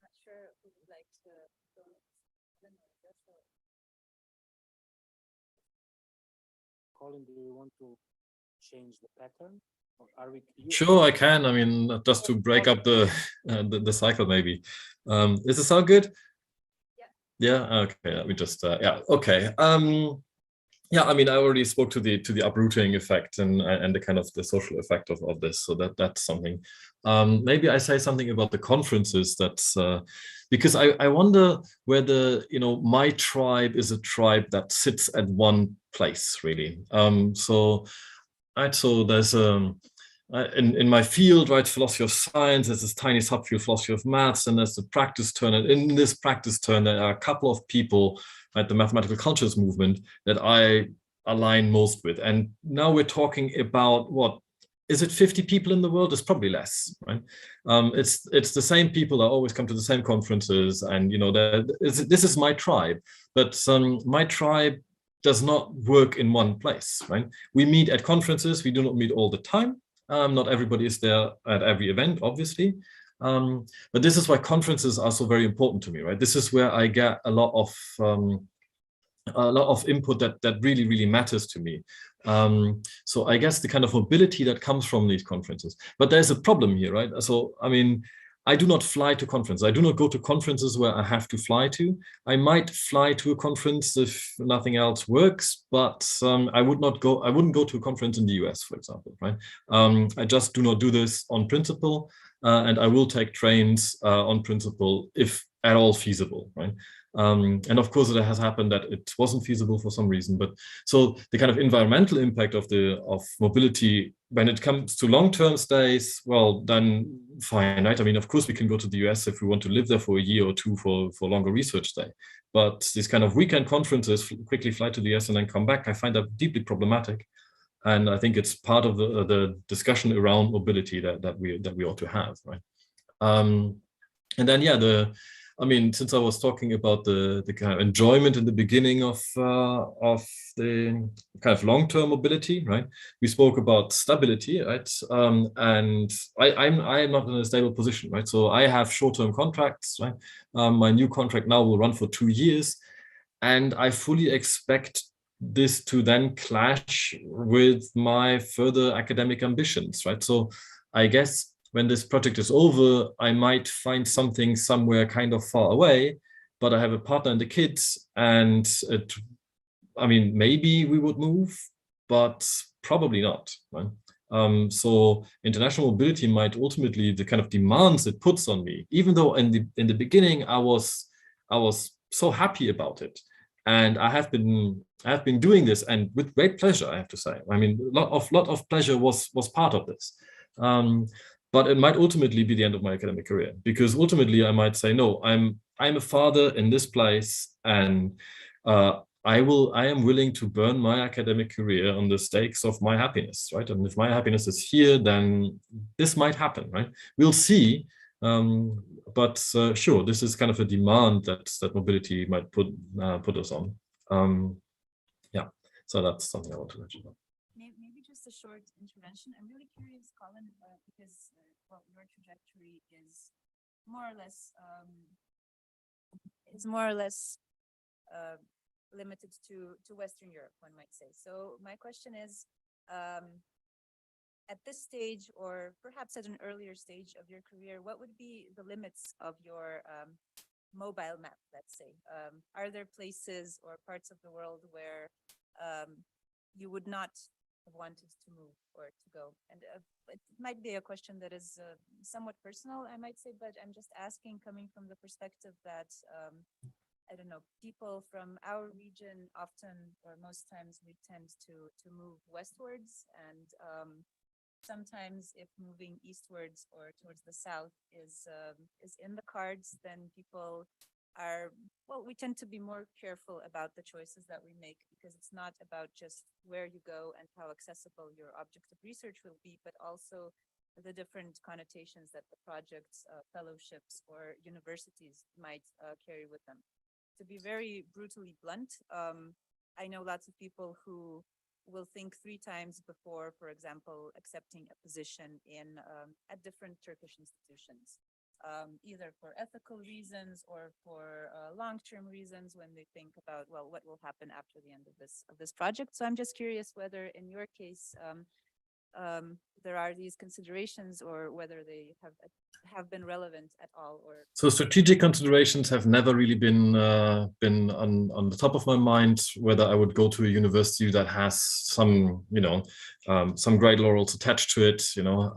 Not sure who would like to go next. Colin, do you want to change the pattern? Or are we? Sure, I can. I mean, just to break up the cycle, maybe. Does it sound good? Yeah. Okay. Let me just. Yeah. Okay. Yeah. I mean, I already spoke to the uprooting effect and the kind of the social effect of this. So that's something. Maybe I say something about the conferences. That's because I wonder whether, you know, my tribe is a tribe that sits at one place, really. So there's in my field, right, philosophy of science, there's this tiny subfield, philosophy of maths, and there's the practice turn. And in this practice turn, there are a couple of people at the mathematical cultures movement that I align most with. And now we're talking about what? Is it 50 people in the world? It's probably less, right? It's the same people that always come to the same conferences, and you know, this is my tribe. But my tribe does not work in one place, right? We meet at conferences. We do not meet all the time. Not everybody is there at every event, obviously. But this is why conferences are so very important to me, right? This is where I get a lot of input that really, really matters to me. So I guess the kind of mobility that comes from these conferences. But there's a problem here, right? So, I mean, I do not fly to conferences. I do not go to conferences where I have to fly to. I might fly to a conference if nothing else works, but I wouldn't go to a conference in the US, for example, right? I just do not do this on principle, and I will take trains on principle if at all feasible, right? And of course, it has happened that it wasn't feasible for some reason. But so the kind of environmental impact of mobility when it comes to long-term stays, well, then fine, right? I mean, of course, we can go to the US if we want to live there for a year or two for longer research stay. But these kind of weekend conferences, quickly fly to the US and then come back, I find that deeply problematic. And I think it's part of the discussion around mobility that we ought to have, right? And then, yeah, I mean, since I was talking about the kind of enjoyment in the beginning of the kind of long-term mobility, right? We spoke about stability, right? And I'm not in a stable position, right? So I have short-term contracts, right? My new contract now will run for 2 years, and I fully expect this to then clash with my further academic ambitions, right? So I guess when this project is over, I might find something somewhere kind of far away, but I have a partner and the kids, and I mean, maybe we would move, but probably not, right? So international mobility might ultimately, the kind of demands it puts on me, even though in the beginning I was so happy about it, and I have been doing this, and with great pleasure, I have to say. I mean, a lot of pleasure was part of this. But it might ultimately be the end of my academic career, because ultimately I might say, no, I'm a father in this place, and I am willing to burn my academic career on the stakes of my happiness, right? And if my happiness is here, then this might happen, right? We'll see. But sure, this is kind of a demand that mobility might put us on. Yeah, so that's something I want to mention. Maybe just a short intervention. I'm really curious, Colin, because well, your trajectory is more or less limited to Western Europe, one might say. So my question is, at this stage, or perhaps at an earlier stage of your career, what would be the limits of your mobile map, let's say? Are there places or parts of the world where you would not have wanted to move or to go? And it might be a question that is somewhat personal, I might say, but I'm just asking coming from the perspective that I don't know, people from our region often, or most times, we tend to move westwards, and sometimes if moving eastwards or towards the south is in the cards, then people are, well, we tend to be more careful about the choices that we make, because it's not about just where you go and how accessible your object of research will be, but also the different connotations that the projects, fellowships, or universities might carry with them. To be very brutally blunt, I know lots of people who will think 3 times before, for example, accepting a position in at different Turkish institutions, either for ethical reasons or for long-term reasons, when they think about, well, what will happen after the end of this project. So I'm just curious whether in your case there are these considerations, or whether they have been relevant at all. Or so strategic considerations have never really been on the top of my mind, whether I would go to a university that has some, you know, some great laurels attached to it, you know,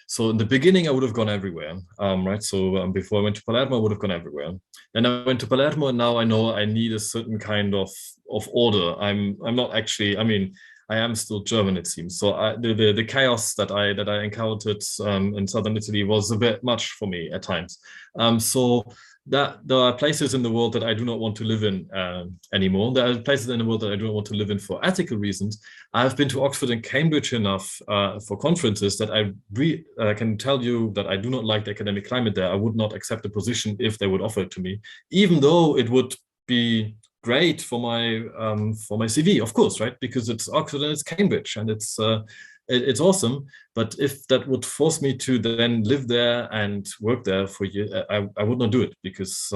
so in the beginning I would have gone everywhere, right? So before I went to Palermo, I would have gone everywhere. Then I went to Palermo, and now I know I need a certain kind of order. I'm not actually, I mean, I am still German, it seems. So the chaos that I encountered in southern Italy was a bit much for me at times. So that there are places in the world that I do not want to live in anymore. There are places in the world that I do not want to live in for ethical reasons. I've been to Oxford and Cambridge enough for conferences that I can tell you that I do not like the academic climate there. I would not accept a position if they would offer it to me, even though it would be great for my CV, of course, right? Because it's Oxford and it's Cambridge, and it's awesome. But if that would force me to then live there and work there for years, I would not do it, because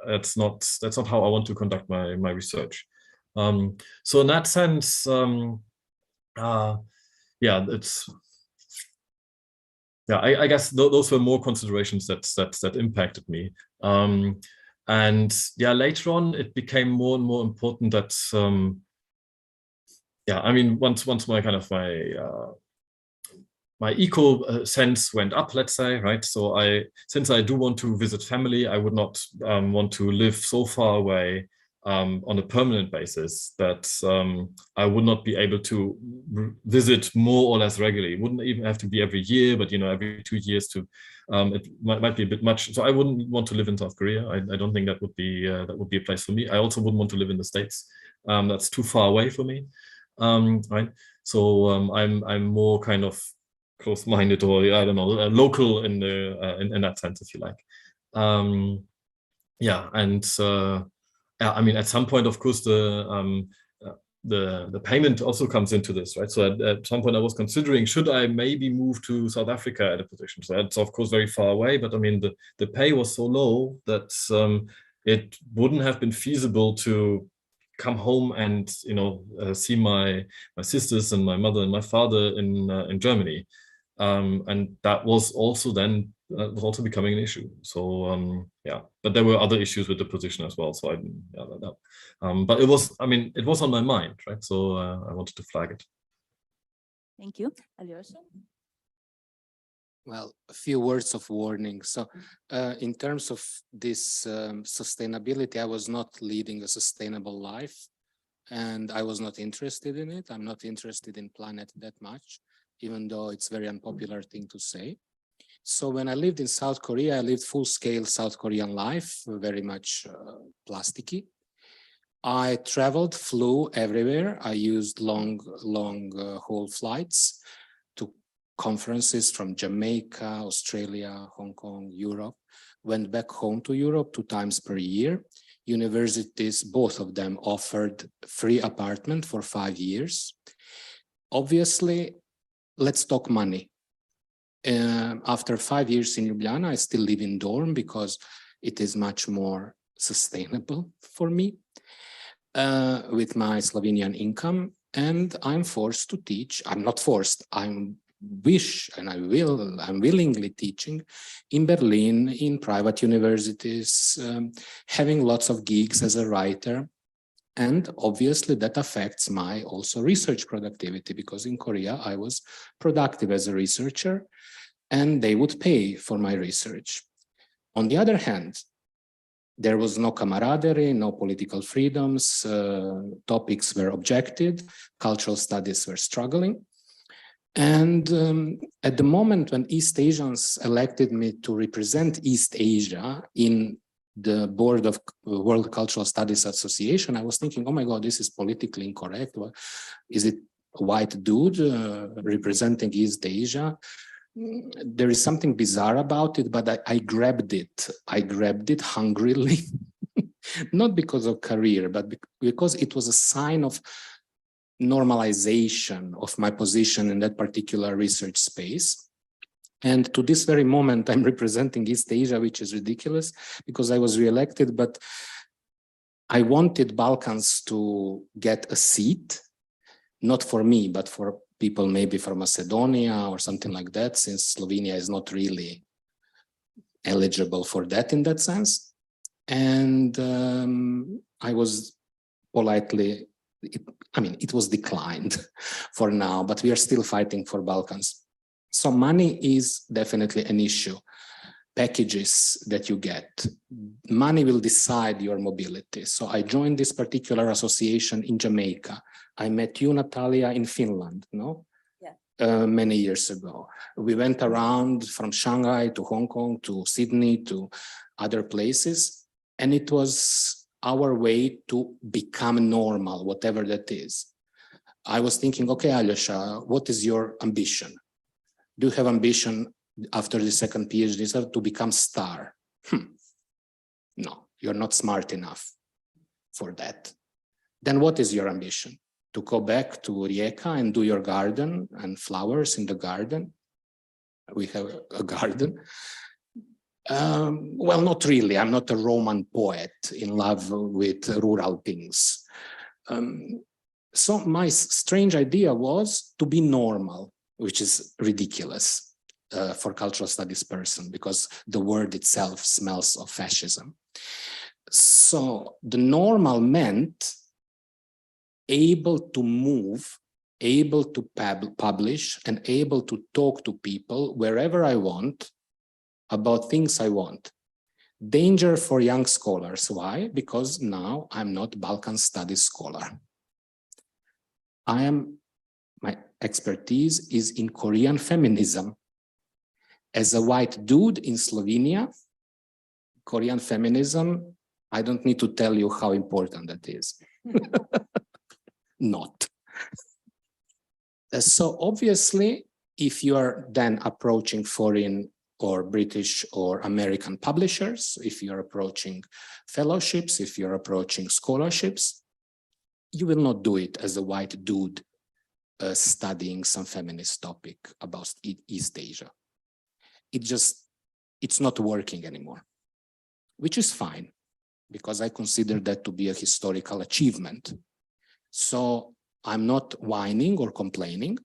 that's not how I want to conduct my research. So in that sense, yeah, it's. Yeah, I guess those were more considerations that impacted me. And yeah, later on, it became more and more important that, yeah, I mean, once my kind of my eco sense went up, let's say, right? So since I do want to visit family, I would not want to live so far away on a permanent basis that I would not be able to visit more or less regularly. It wouldn't even have to be every year, but, you know, every 2 years to. It might be a bit much. So I wouldn't want to live in South Korea. I don't think that would be a place for me. I also wouldn't want to live in the States. That's too far away for me, right? So I'm more kind of close-minded, or I don't know, local in that sense, if you like. Yeah, and yeah, I mean, at some point, of course, the payment also comes into this, right? So at some point I was considering, should I maybe move to South Africa at a position? So that's of course very far away, but I mean, the pay was so low that it wouldn't have been feasible to come home and, you know, see my sisters and my mother and my father in Germany. And that was also then was also becoming an issue. So yeah, but there were other issues with the position as well. So but it was, I mean, it was on my mind, right? So I wanted to flag it. Thank you. Alyosha? Well, a few words of warning. So in terms of this sustainability, I was not leading a sustainable life, and I was not interested in it. I'm not interested in planet that much, even though it's a very unpopular thing to say. So when I lived in South Korea, I lived full-scale South Korean life, very much plasticky. I traveled, flew everywhere. I used long haul flights to conferences from Jamaica, Australia, Hong Kong, Europe. Went back home to Europe 2 times per year. Universities, both of them, offered free apartment for 5 years. Obviously, let's talk money. After 5 years in Ljubljana, I still live in dorm because it is much more sustainable for me with my Slovenian income, and I'm forced to teach. I'm not forced. I'm wish, and I'm willingly teaching in Berlin, in private universities, having lots of gigs as a writer. And obviously that affects my also research productivity, because in Korea I was productive as a researcher and they would pay for my research. On the other hand, there was no camaraderie, no political freedoms, topics were objected, cultural studies were struggling. And at the moment when East Asians elected me to represent East Asia in the board of World Cultural Studies Association, I was thinking, oh my God, this is politically incorrect. Is it a white dude representing East Asia? There is something bizarre about it, but I grabbed it. I grabbed it hungrily, not because of career, but because it was a sign of normalization of my position in that particular research space. And to this very moment, I'm representing East Asia, which is ridiculous because I was reelected, but I wanted Balkans to get a seat, not for me, but for people maybe from Macedonia or something like that, since Slovenia is not really eligible for that in that sense. And I was politely, it was declined for now, but we are still fighting for Balkans. So money is definitely an issue. Packages that you get, money will decide your mobility. So I joined this particular association in Jamaica. I met you, Natalia, in Finland, no? Yeah. Many years ago. We went around from Shanghai to Hong Kong to Sydney to other places. And it was our way to become normal, whatever that is. I was thinking, okay, Alyosha, what is your ambition? Do you have ambition after the second PhD to become star? No, you're not smart enough for that. Then what is your ambition? To go back to Rijeka and do your garden and flowers in the garden? We have a garden. Well, not really. I'm not a Roman poet in love with rural things. So my strange idea was to be normal, which is ridiculous for cultural studies person, because the word itself smells of fascism. So the normal meant able to move, able to publish, and able to talk to people wherever I want about things I want. Danger for young scholars. Why? Because now I'm not Balkan studies scholar. My expertise is in Korean feminism. As a white dude in Slovenia, Korean feminism, I don't need to tell you how important that is. Not. So obviously, if you are then approaching foreign or British or American publishers, if you're approaching fellowships, if you're approaching scholarships, you will not do it as a white dude studying some feminist topic about East Asia. It's not working anymore, which is fine, because I consider that to be a historical achievement. So I'm not whining or complaining.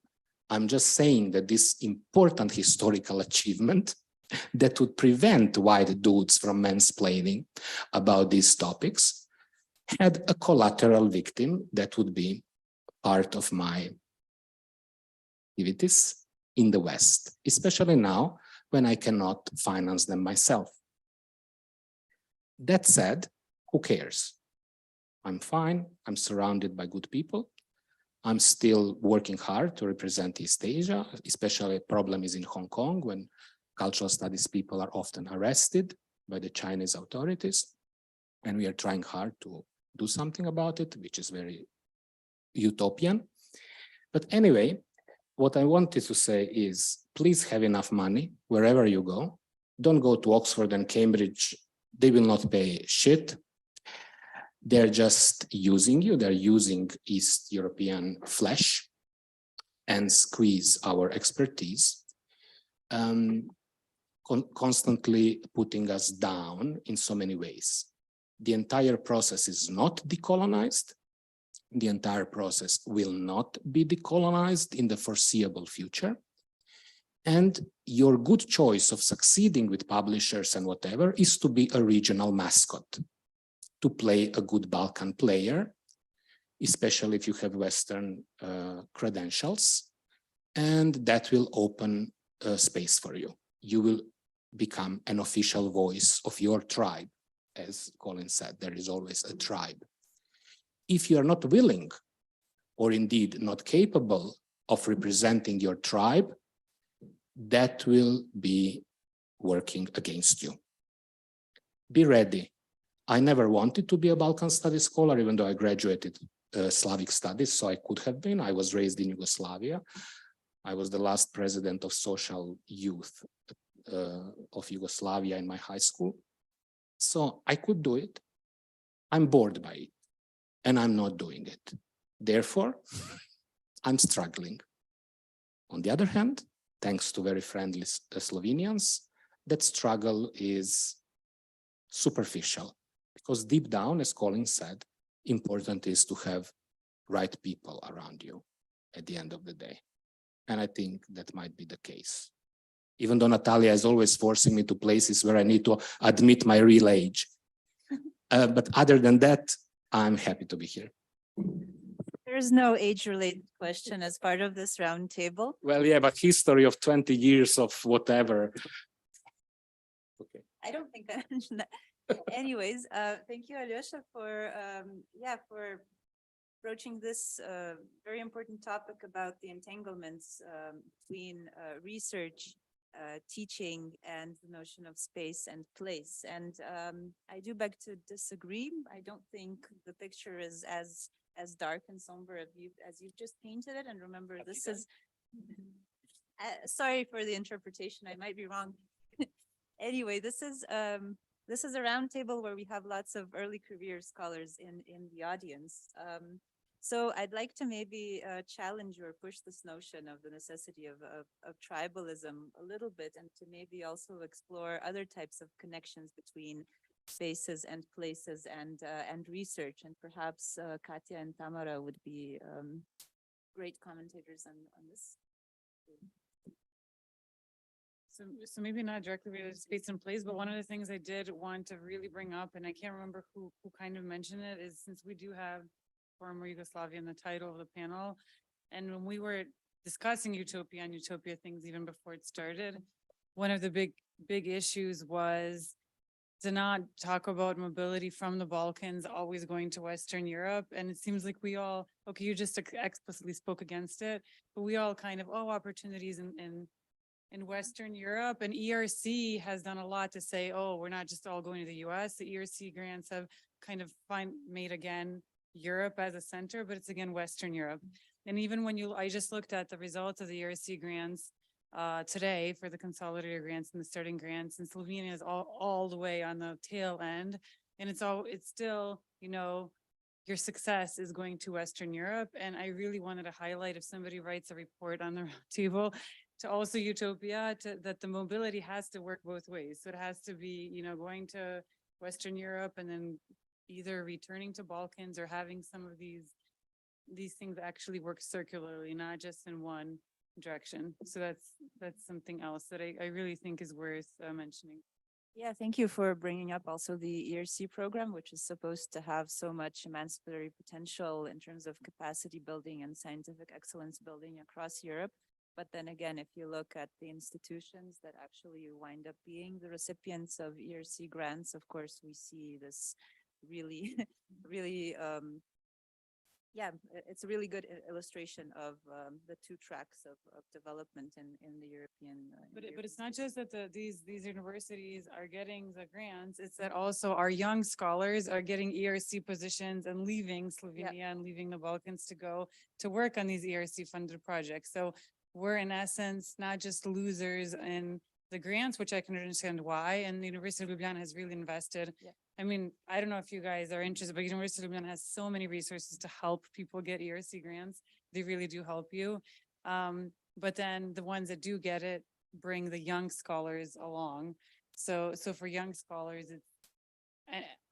I'm just saying that this important historical achievement that would prevent white dudes from mansplaining about these topics had a collateral victim that would be part of my activities in the West, especially now when I cannot finance them myself. That said, who cares? I'm fine. I'm surrounded by good people. I'm still working hard to represent East Asia, especially a problem is in Hong Kong when cultural studies people are often arrested by the Chinese authorities. And we are trying hard to do something about it, which is very utopian. But anyway, what I wanted to say is, please have enough money wherever you go. Don't go to Oxford and Cambridge. They will not pay shit. They're just using you. They're using East European flesh and squeeze our expertise, constantly putting us down in so many ways. The entire process is not decolonized. The entire process will not be decolonized in the foreseeable future. And your good choice of succeeding with publishers and whatever is to be a regional mascot, to play a good Balkan player, especially if you have Western credentials, and that will open a space for you. You will become an official voice of your tribe. As Colin said, there is always a tribe. If you are not willing, or indeed not capable of representing your tribe, that will be working against you. Be ready. I never wanted to be a Balkan studies scholar, even though I graduated Slavic studies, so I could have been. I was raised in Yugoslavia. I was the last president of social youth of Yugoslavia in my high school. So I could do it. I'm bored by it, and I'm not doing it. Therefore, I'm struggling. On the other hand, thanks to very friendly Slovenians, that struggle is superficial, because deep down, as Colin said, important is to have right people around you at the end of the day. And I think that might be the case. Even though Natalija is always forcing me to places where I need to admit my real age. But other than that, I'm happy to be here. There's no age-related question as part of this roundtable. Well, yeah, but history of 20 years of whatever. Okay. I don't think I mentioned that. Anyways, thank you, Alyosha, for for broaching this very important topic about the entanglements between research, teaching, and the notion of space and place. And I do beg to disagree. I don't think the picture is as dark and somber as you've just painted it. And remember, this is sorry for the interpretation. I might be wrong. Anyway, this is a roundtable where we have lots of early career scholars in the audience. So I'd like to maybe challenge or push this notion of the necessity of tribalism a little bit, and to maybe also explore other types of connections between spaces and places and research. And perhaps Katya and Tamara would be great commentators on this. So maybe not directly related to space and place, but one of the things I did want to really bring up, and I can't remember who kind of mentioned it, is since we do have former Yugoslavia in the title of the panel, and when we were discussing Utopia and Utopia things even before it started, one of the big issues was to not talk about mobility from the Balkans always going to Western Europe. And it seems like we all, okay, you just explicitly spoke against it, but we all kind of, opportunities in Western Europe, and ERC has done a lot to say, we're not just all going to the US. The ERC grants have kind of made again Europe as a center, but it's again Western Europe. And even when I just looked at the results of the ERC grants today for the consolidated grants and the starting grants, and Slovenia is all the way on the tail end, and it's still, your success is going to Western Europe. And I really wanted to highlight, if somebody writes a report on the table, to also Utopia, that the mobility has to work both ways. So it has to be, going to Western Europe and then either returning to Balkans or having some of these things actually work circularly, not just in one direction. So that's something else that I really think is worth mentioning. Yeah, thank you for bringing up also the ERC program, which is supposed to have so much emancipatory potential in terms of capacity building and scientific excellence building across Europe. But then again, if you look at the institutions that actually wind up being the recipients of ERC grants, of course, we see this really, really, it's a really good illustration of the two tracks of development in the European. But it's not just that these universities are getting the grants; it's that also our young scholars are getting ERC positions and leaving Slovenia and leaving the Balkans to go to work on these ERC funded projects. So we're in essence not just losers in the grants, which I can understand why, and the University of Ljubljana has really invested. I mean, I don't know if you guys are interested, but University of Ljubljana has so many resources to help people get ERC grants. They really do help you. But then the ones that do get it bring the young scholars along. So for young scholars,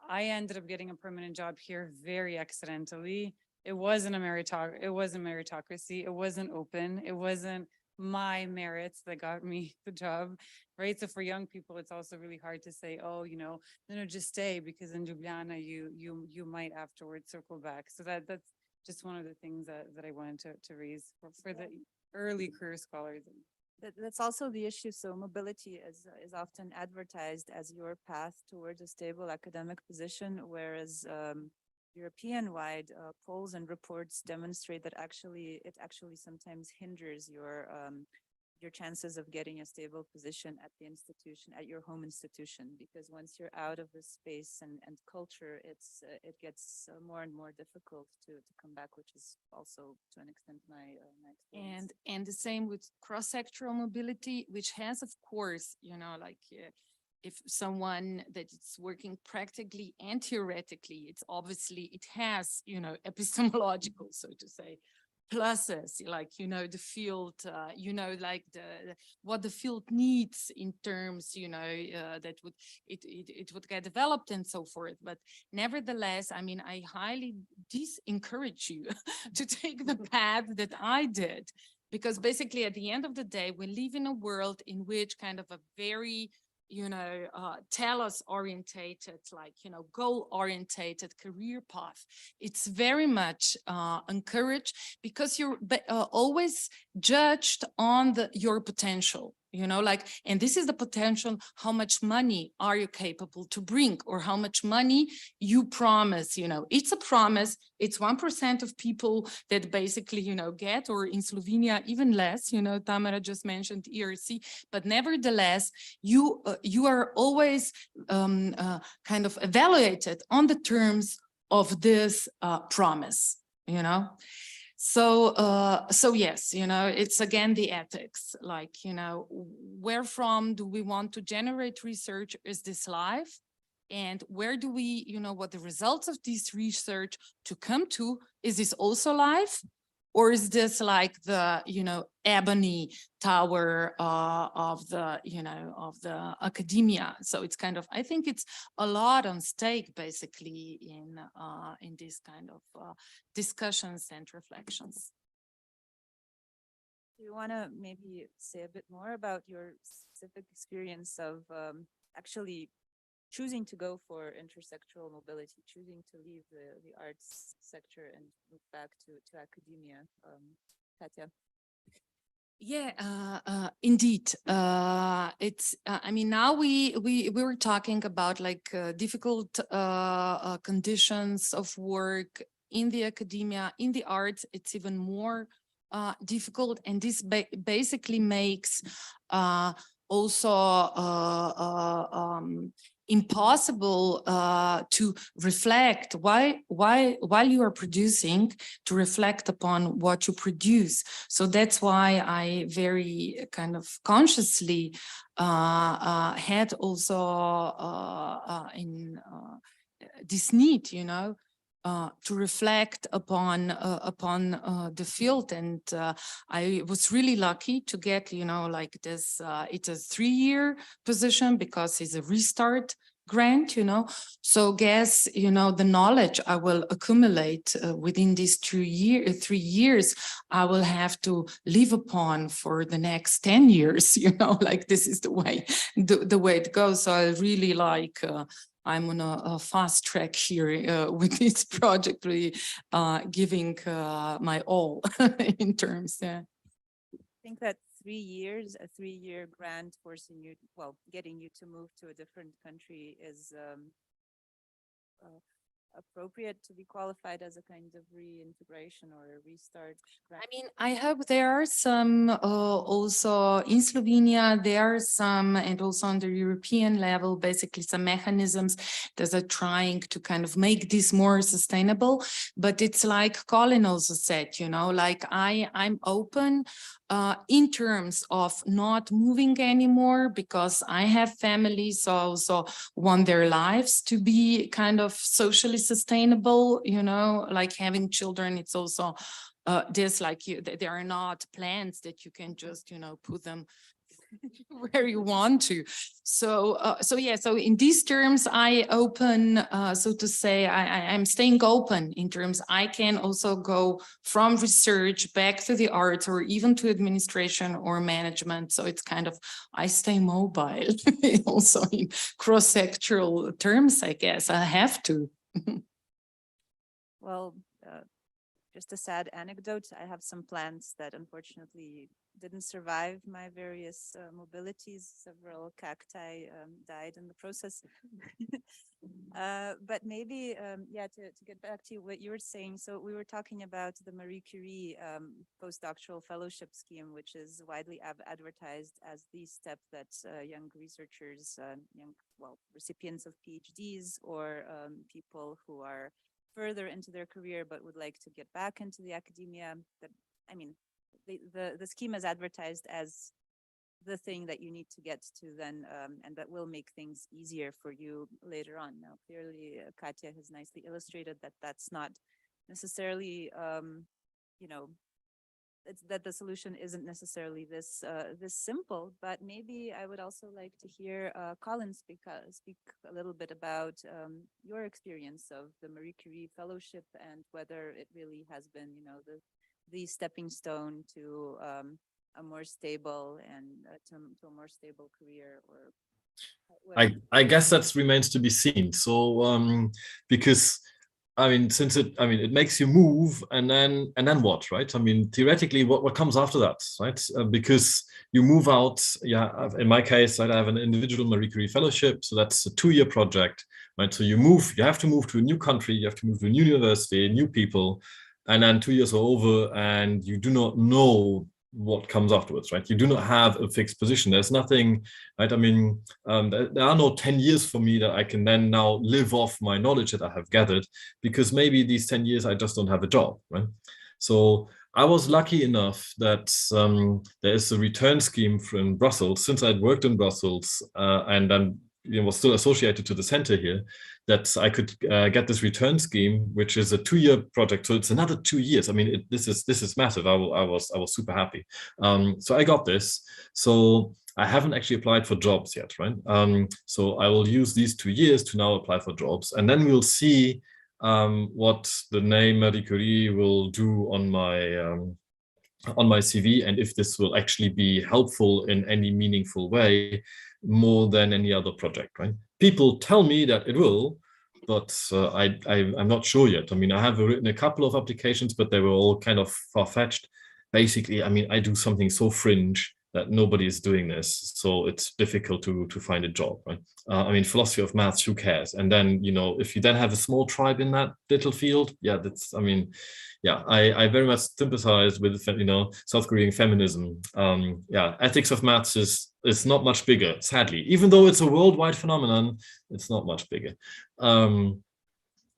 I ended up getting a permanent job here very accidentally. It wasn't a meritocracy. It wasn't open. It wasn't my merits that got me the job, right? So for young people, it's also really hard to say, oh, no, just stay, because in Ljubljana you might afterwards circle back. So that's just one of the things that I wanted to raise for the early career scholars. That's also the issue. So mobility is often advertised as your path towards a stable academic position, whereas European-wide polls and reports demonstrate that it actually sometimes hinders your chances of getting a stable position at the institution, at your home institution, because once you're out of this space and culture, it gets more and more difficult to come back, which is also to an extent my experience. And the same with cross-sectoral mobility, which has, of course, if someone that is working practically and theoretically, it has, epistemological, so to say, pluses, the field, what the field needs in terms, that it would get developed and so forth. But nevertheless, I highly encourage you to take the path that I did, because basically at the end of the day, we live in a world in which kind of a very telos orientated, goal orientated career path. It's very much encouraged, because you're always judged on your potential, and this is the potential, how much money are you capable to bring, or how much money you promise, it's a promise. It's 1% of people that basically, get, or in Slovenia, even less, Tamara just mentioned ERC, but nevertheless, you are always kind of evaluated on the terms of this promise, So yes, it's again the ethics, where from do we want to generate research? Is this live? And where do we, what the results of this research to come to? Is this also live? Or is this like the, ebony tower of the academia? So it's kind of, I think it's a lot on stake, basically, in this kind of discussions and reflections. Do you want to maybe say a bit more about your specific experience of actually choosing to go for intersectoral mobility, choosing to leave the arts sector and move back to academia, Katja? Yeah, indeed. It's, now we were talking about difficult conditions of work in the academia, in the arts. It's even more difficult, and this basically makes also impossible to reflect while you are producing, to reflect upon what you produce. So that's why I very kind of consciously had also in this need, to reflect upon the field. And I was really lucky to get, this, it's a 3-year position, because it's a restart grant, So guess, the knowledge I will accumulate within these 3 years, I will have to live upon for the next 10 years, this is the way it goes. So I really I'm on a fast track here with this project, really giving my all in terms. Yeah. I think that 3 years, a 3-year grant forcing you, getting you to move to a different country is appropriate to be qualified as a kind of reintegration or a restart grant? I hope there are some also in Slovenia, there are some, and also on the European level, basically some mechanisms that are trying to kind of make this more sustainable. But it's like Colin also said, I'm open in terms of not moving anymore, because I have families, so I also want their lives to be kind of socially sustainable, like having children. It's also there are not plans that you can just, put them where you want to. So, so in these terms, I open, so to say, I'm staying open in terms, I can also go from research back to the arts or even to administration or management. So it's kind of, I stay mobile also in cross-sectoral terms, I guess. I have to. Well, just a sad anecdote. I have some plants that unfortunately didn't survive my various mobilities. Several cacti died in the process. But maybe, yeah, to get back to what you were saying. So we were talking about the Marie Curie postdoctoral fellowship scheme, which is widely advertised as the step that young researchers, recipients of PhDs or people who are further into their career but would like to get back into the academia, that, I mean, the scheme is advertised as the thing that you need to get to then, and that will make things easier for you later on. Now, clearly, Katya has nicely illustrated that that's not necessarily, you know, that the solution isn't necessarily this simple, but maybe I would also like to hear Colin speak a little bit about your experience of the Marie Curie Fellowship and whether it really has been, you know, the stepping stone to a more stable and to a more stable career, or I guess that remains to be seen. So because I mean, it makes you move, and then what, right? I mean, theoretically, what comes after that, right? Because you move out. Yeah, in my case, I have an individual Marie Curie fellowship, so that's a 2-year project, right? So you have to move to a new country, you have to move to a new university, new people, and then 2 years are over, and you do not know what comes afterwards, right? You do not have a fixed position. There's nothing, right? I mean, there are no 10 years for me that I can then now live off my knowledge that I have gathered, because maybe these 10 years I just don't have a job, right? So I was lucky enough that there is a return scheme from Brussels, since I'd worked in Brussels and then was still associated to the center here, that I could get this return scheme, which is a 2-year project. So it's another 2 years. I mean, this is massive. I was super happy. So I got this. So I haven't actually applied for jobs yet, right? So I will use these 2 years to now apply for jobs, and then we'll see what the name Marie Curie will do on my CV, and if this will actually be helpful in any meaningful way, more than any other project, right? People tell me that it will, but I'm not sure yet. I mean, I have written a couple of applications, but they were all kind of far-fetched. Basically, I mean, I do something so fringe that nobody is doing this, so it's difficult to find a job, right? I mean, philosophy of maths, who cares? And then, you know, if you then have a small tribe in that little field, yeah, that's, I mean, yeah, I very much sympathize with, you know, South Korean feminism. Yeah, ethics of maths is not much bigger, sadly. Even though it's a worldwide phenomenon, it's not much bigger.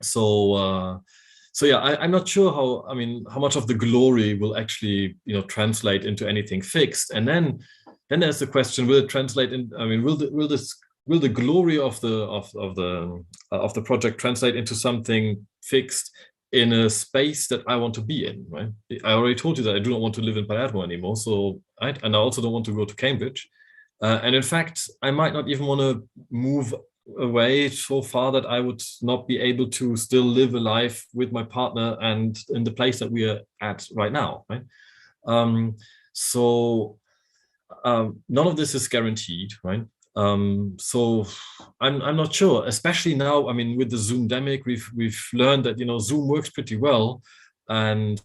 So yeah, I'm not sure how much of the glory will actually, you know, translate into anything fixed. And then there's the question: will it translate in? I mean, will the glory of the project translate into something fixed in a space that I want to be in, right? I already told you that I do not want to live in Palermo anymore, so right, and I also don't want to go to Cambridge. And in fact, I might not even want to move away so far that I would not be able to still live a life with my partner and in the place that we are at right now, right? So none of this is guaranteed, right? So I'm not sure, especially now. I mean, with the Zoom-demic, we've learned that, you know, Zoom works pretty well, and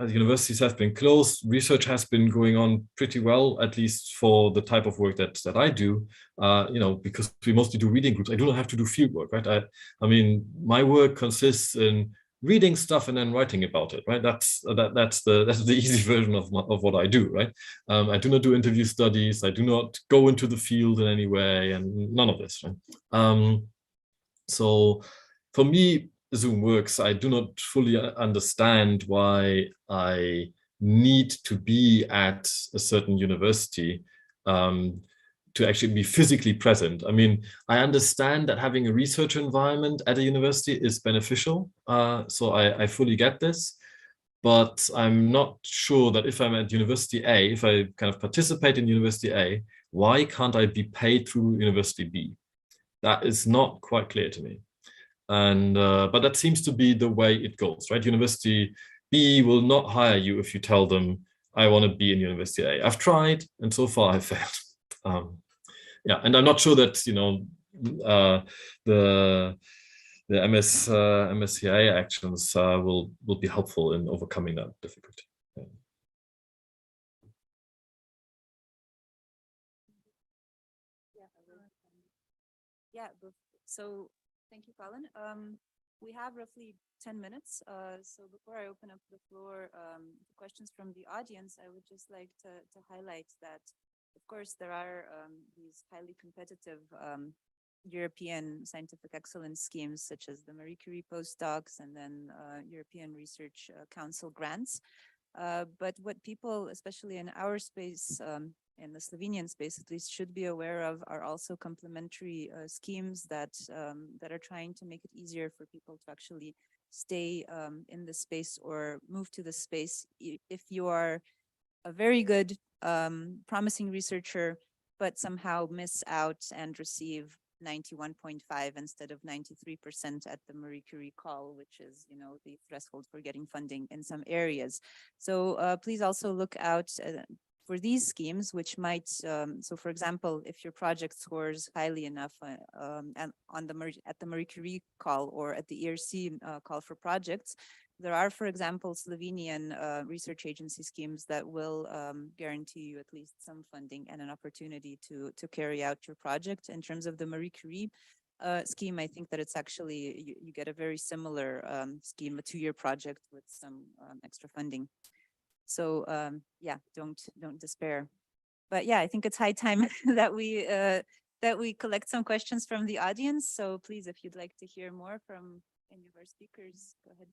universities have been closed. Research has been going on pretty well, at least for the type of work that I do. You know, because we mostly do reading groups. I do not have to do field work, right? I mean, my work consists in reading stuff and then writing about it, right? That's the easy version of what I do, right? I do not do interview studies. I do not go into the field in any way, and none of this, right? So for me, Zoom works. I do not fully understand why I need to be at a certain university to actually be physically present. I mean, I understand that having a research environment at a university is beneficial. So I fully get this. but I'm not sure that if I'm at University A, if I kind of participate in University A, why can't I be paid through University B? That is not quite clear to me. And but that seems to be the way it goes, right? University B will not hire you if you tell them, I want to be in University A. I've tried, and so far I failed. Yeah, and I'm not sure that, you know, the MSCI actions will be helpful in overcoming that difficulty. Yeah, so thank you, Colin. We have roughly 10 minutes. So before I open up the floor to questions from the audience, I would just like to highlight that, of course, there are these highly competitive European scientific excellence schemes, such as the Marie Curie postdocs and then European Research Council grants. But what people, especially in our space, in the Slovenian space at least, should be aware of are also complementary schemes that are trying to make it easier for people to actually stay in the space or move to the space if you are a very good, promising researcher, but somehow miss out and receive 91.5 instead of 93% at the Marie Curie call, which is, you know, the threshold for getting funding in some areas. So please also look out for these schemes, which might, so for example, if your project scores highly enough and on at the Marie Curie call or at the ERC call for projects, there are, for example, Slovenian research agency schemes that will guarantee you at least some funding and an opportunity to carry out your project. In terms of the Marie Curie scheme, I think that it's actually, you get a very similar scheme, a 2-year project with some extra funding. So yeah, don't despair. But yeah, I think it's high time that we collect some questions from the audience. So please, if you'd like to hear more from any of our speakers, go ahead.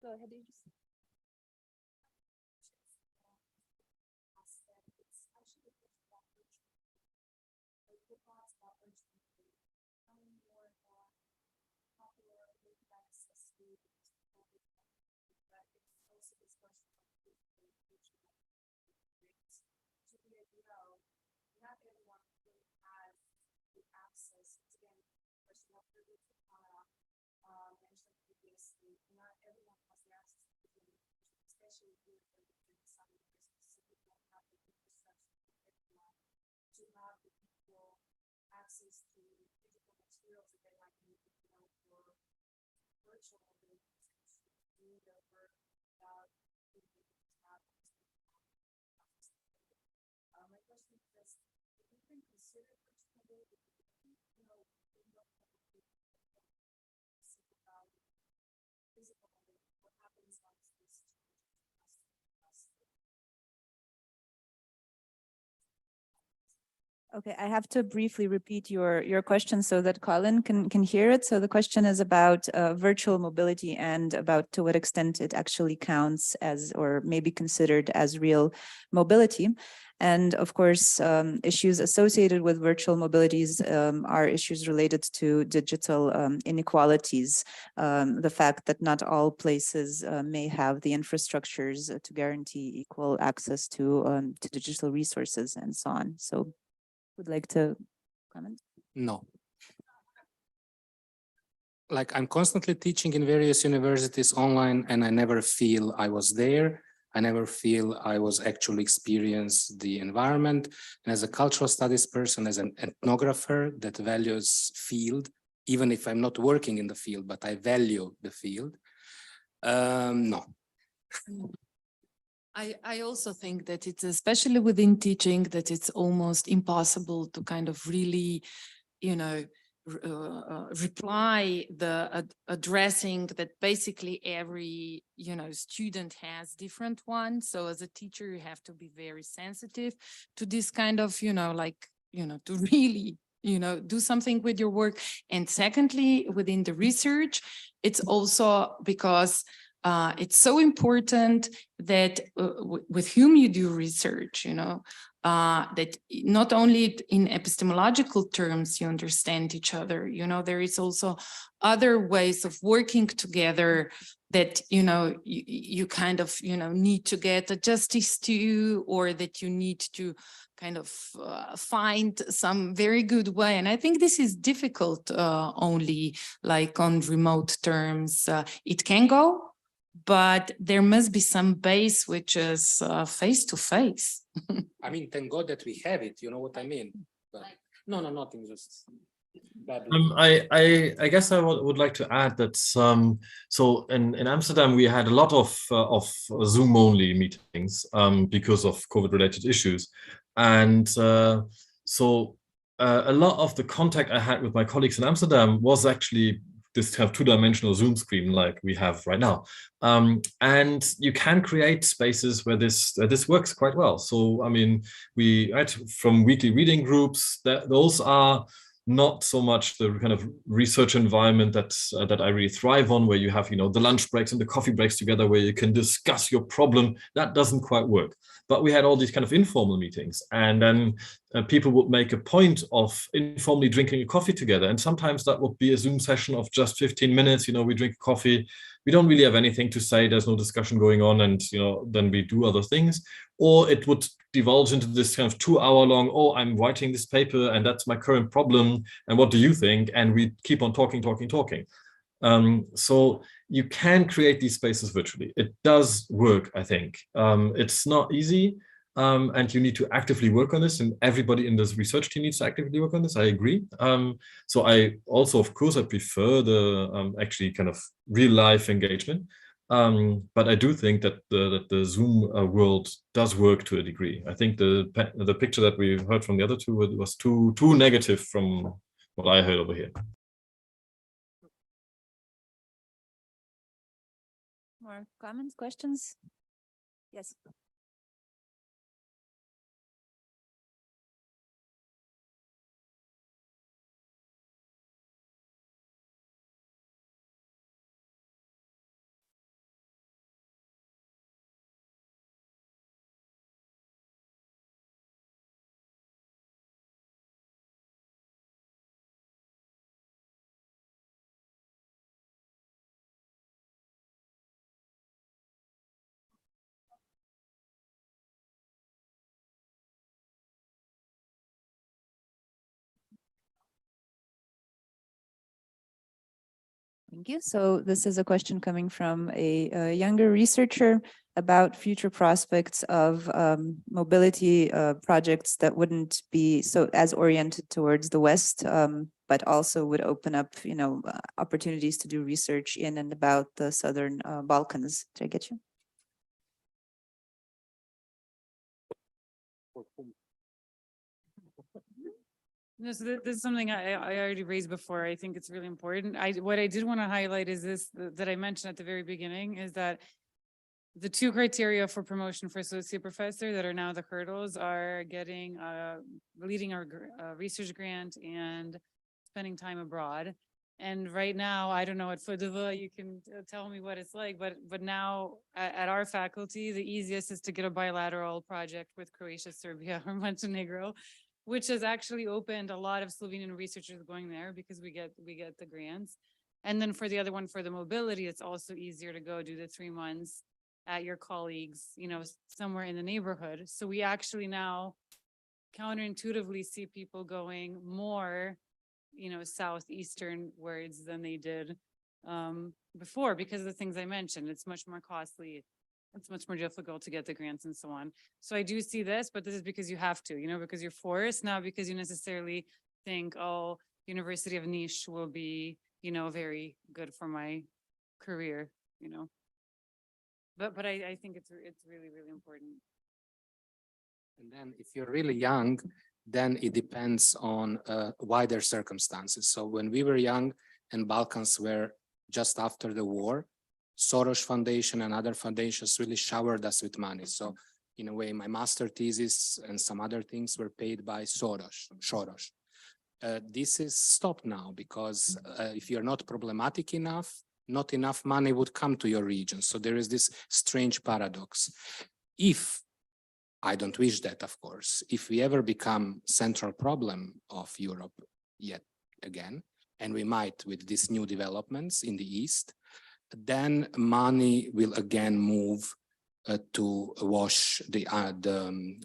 Go ahead, Idris. Okay, I have to briefly repeat your question so that Colin can hear it. So the question is about virtual mobility and about to what extent it actually counts as or may be considered as real mobility. And of course, issues associated with virtual mobilities are issues related to digital inequalities. The fact that not all places may have the infrastructures to guarantee equal access to digital resources and so on. So would like to comment? No. Like I'm constantly teaching in various universities online and I never feel I was there. I never feel I was actually experience the environment. And as a cultural studies person, as an ethnographer that values field, even if I'm not working in the field, but I value the field. No. I also think that it's especially within teaching that it's almost impossible to kind of really, you know, reply the addressing that basically every, you know, student has different ones. So as a teacher, you have to be very sensitive to this kind of, you know, like, you know, to really, you know, do something with your work. And secondly, within the research, it's also because it's so important that with whom you do research, you know, that not only in epistemological terms you understand each other, you know, there is also other ways of working together that, you know, you kind of, you know, need to get a justice to, or that you need to kind of find some very good way. And I think this is difficult only like on remote terms. It can go, but there must be some base which is face to face. I mean, thank God that we have it, you know what I mean? But, no, nothing, just bad. I guess I would like to add that so in Amsterdam we had a lot of Zoom only meetings because of COVID-related issues, and so a lot of the contact I had with my colleagues in Amsterdam was actually this kind of two-dimensional Zoom screen like we have right now, and you can create spaces where this works quite well. So I mean, we had from weekly reading groups, those are not so much the kind of research environment that I really thrive on, where you have, you know, the lunch breaks and the coffee breaks together where you can discuss your problem. That doesn't quite work. But we had all these kind of informal meetings, and then people would make a point of informally drinking a coffee together. And sometimes that would be a Zoom session of just 15 minutes. You know, we drink coffee, we don't really have anything to say, there's no discussion going on, and, you know, then we do other things. Or it would divulge into this kind of 2-hour long, oh, I'm writing this paper and that's my current problem, and what do you think? And we keep on talking. So you can create these spaces virtually. It does work, I think. It's not easy, and you need to actively work on this, and everybody in this research team needs to actively work on this. I agree. So I also, of course, I prefer the actually kind of real life engagement. But I do think that the Zoom world does work to a degree. I think the picture that we heard from the other two was too negative from what I heard over here. More comments, questions? Yes. Thank you. So this is a question coming from a younger researcher about future prospects of mobility projects that wouldn't be so as oriented towards the West, but also would open up, you know, opportunities to do research in and about the Southern Balkans. Did I get you? No, so this is something I already raised before. I think it's really important. What I did want to highlight is this, that I mentioned at the very beginning, is that the two criteria for promotion for associate professor that are now the hurdles are getting leading a research grant and spending time abroad. And right now, I don't know at FUDV, you can tell me what it's like, but now at our faculty, the easiest is to get a bilateral project with Croatia, Serbia, or Montenegro, which has actually opened a lot of Slovenian researchers going there because we get the grants. And then for the other one, for the mobility, it's also easier to go do the 3 months at your colleagues, you know, somewhere in the neighborhood. So we actually now counterintuitively see people going more, you know, southeastern wards than they did before, because of the things I mentioned. It's much more costly. It's much more difficult to get the grants and so on. So I do see this, but this is because you have to, you know, because you're forced, not because you necessarily think, oh, University of Niš will be, you know, very good for my career, you know. But I think it's really, really important. And then if you're really young, then it depends on wider circumstances. So when we were young and Balkans were just after the war, Soros Foundation and other foundations really showered us with money. So in a way, my master thesis and some other things were paid by Soros. This is stopped now because if you're not problematic enough, not enough money would come to your region. So there is this strange paradox. If I don't wish that, of course. If we ever become central problem of Europe yet again, and we might with these new developments in the East, then money will again move to wash the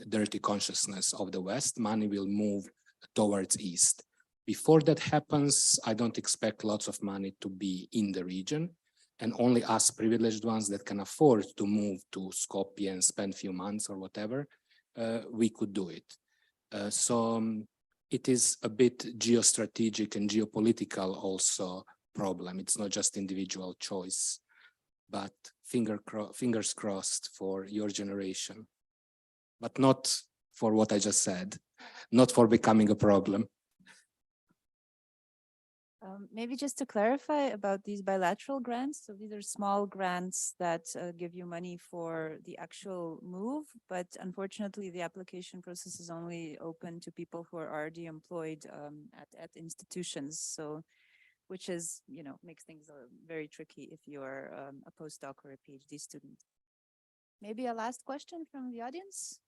dirty consciousness of the West. Money will move towards East. Before that happens, I don't expect lots of money to be in the region, and only us privileged ones that can afford to move to Skopje and spend a few months or whatever, we could do it. It is a bit geostrategic and geopolitical also problem. It's not just individual choice, but fingers crossed for your generation, but not for what I just said, not for becoming a problem. Maybe just to clarify about these bilateral grants. So these are small grants that give you money for the actual move, but unfortunately the application process is only open to people who are already employed at institutions. So, which is, you know, makes things very tricky if you're a postdoc or a PhD student. Maybe a last question from the audience?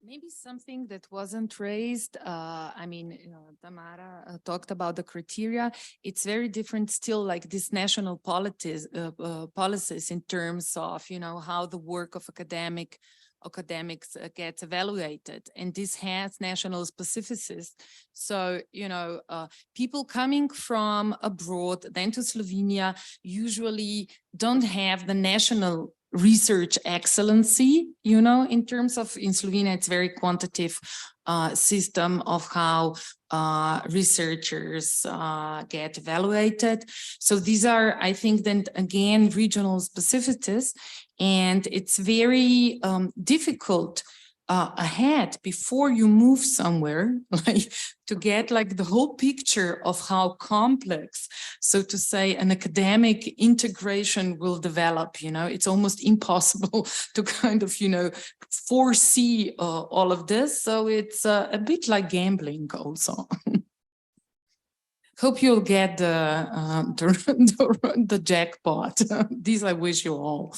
Maybe something that wasn't raised. I mean, Tamara talked about the criteria. It's very different still, like this national policies in terms of, you know, how the work of academics gets evaluated, and this has national specificities. So, you know, people coming from abroad, then to Slovenia, usually don't have the national research excellency, you know, in terms of, in Slovenia, it's very quantitative system of how researchers get evaluated. So these are, I think, then again, regional specificities, and it's very difficult ahead before you move somewhere, like to get like the whole picture of how complex, so to say, an academic integration will develop. You know, it's almost impossible to kind of, you know, foresee all of this. So it's a bit like gambling also. Hope you'll get the jackpot. These I wish you all.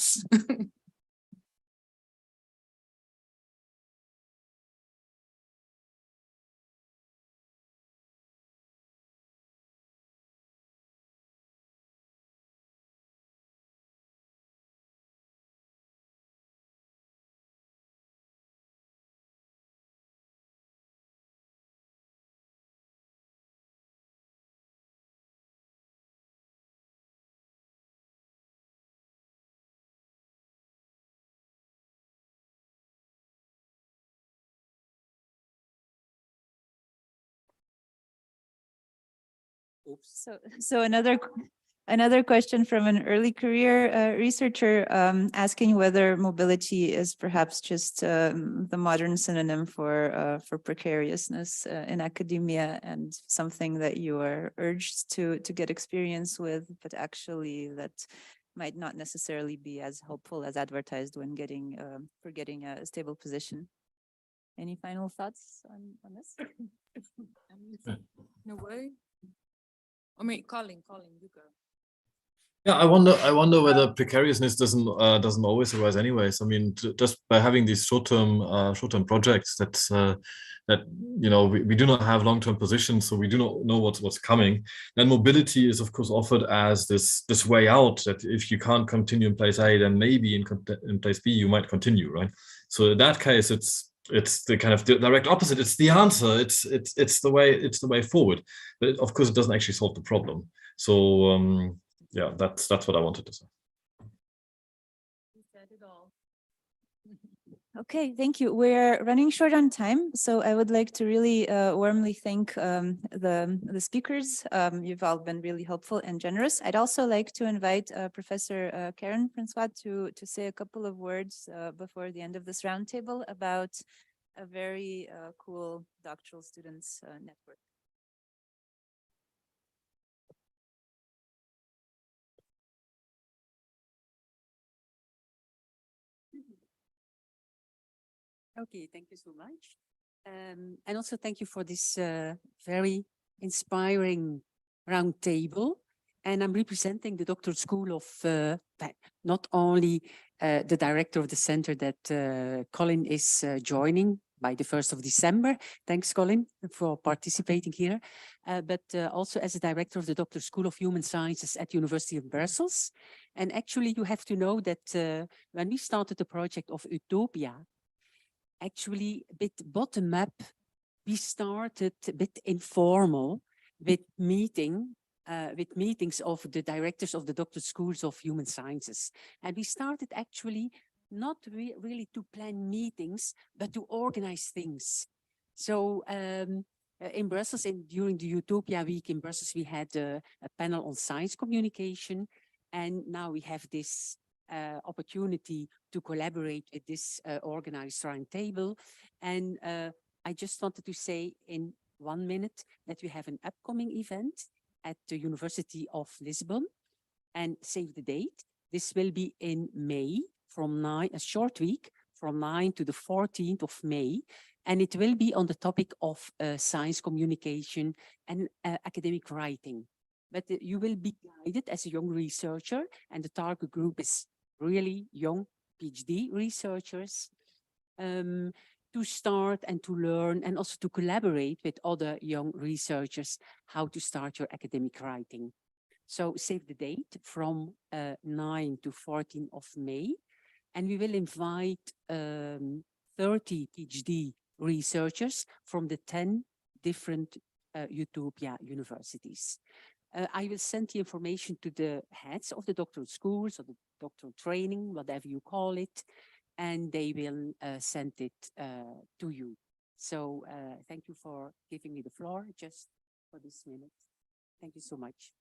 So another question from an early career researcher asking whether mobility is perhaps just the modern synonym for precariousness in academia, and something that you are urged to get experience with, but actually that might not necessarily be as helpful as advertised when getting a stable position. Any final thoughts on this? No way. I mean, Colin, you go. Yeah, I wonder whether precariousness doesn't always arise anyways. I mean, just by having these short-term projects that you know, we do not have long-term positions, so we do not know what's coming. Then mobility is of course offered as this way out, that if you can't continue in place A, then maybe in place B you might continue, right? So in that case, it's the kind of direct opposite. It's the answer. It's the way forward. But of course, it doesn't actually solve the problem. So yeah, that's what I wanted to say. You said it all. Okay, thank you. We're running short on time, so I would like to really warmly thank the speakers. You've all been really helpful and generous. I'd also like to invite Professor Karen Francois to say a couple of words before the end of this roundtable about a very cool doctoral students network. Okay, thank you so much. And also thank you for this very inspiring roundtable. And I'm representing the Doctoral School of, not only the director of the center that Colin is joining by the 1st of December. Thanks, Colin, for participating here. But also as a director of the Doctoral School of Human Sciences at the University of Brussels. And actually, you have to know that when we started the project of EUTOPIA, actually a bit bottom up, we started a bit informal with meetings of the directors of the doctoral schools of human sciences. And we started actually not really to plan meetings, but to organize things. So in Brussels, during the EUTOPIA week in Brussels, we had a panel on science communication. And now we have this opportunity to collaborate with this organized roundtable. And I just wanted to say in 1 minute that we have an upcoming event at the University of Lisbon, and save the date. This will be in May from 9, a short week from 9 to the 14th of May. And it will be on the topic of science communication and academic writing. But you will be guided as a young researcher, and the target group is really young PhD researchers, to start and to learn and also to collaborate with other young researchers how to start your academic writing. So save the date from 9 to 14 of May, and we will invite 30 PhD researchers from the 10 different EUTOPIA universities. I will send the information to the heads of the doctoral schools or the doctoral training, whatever you call it, and they will send it to you. So thank you for giving me the floor just for this minute. Thank you so much.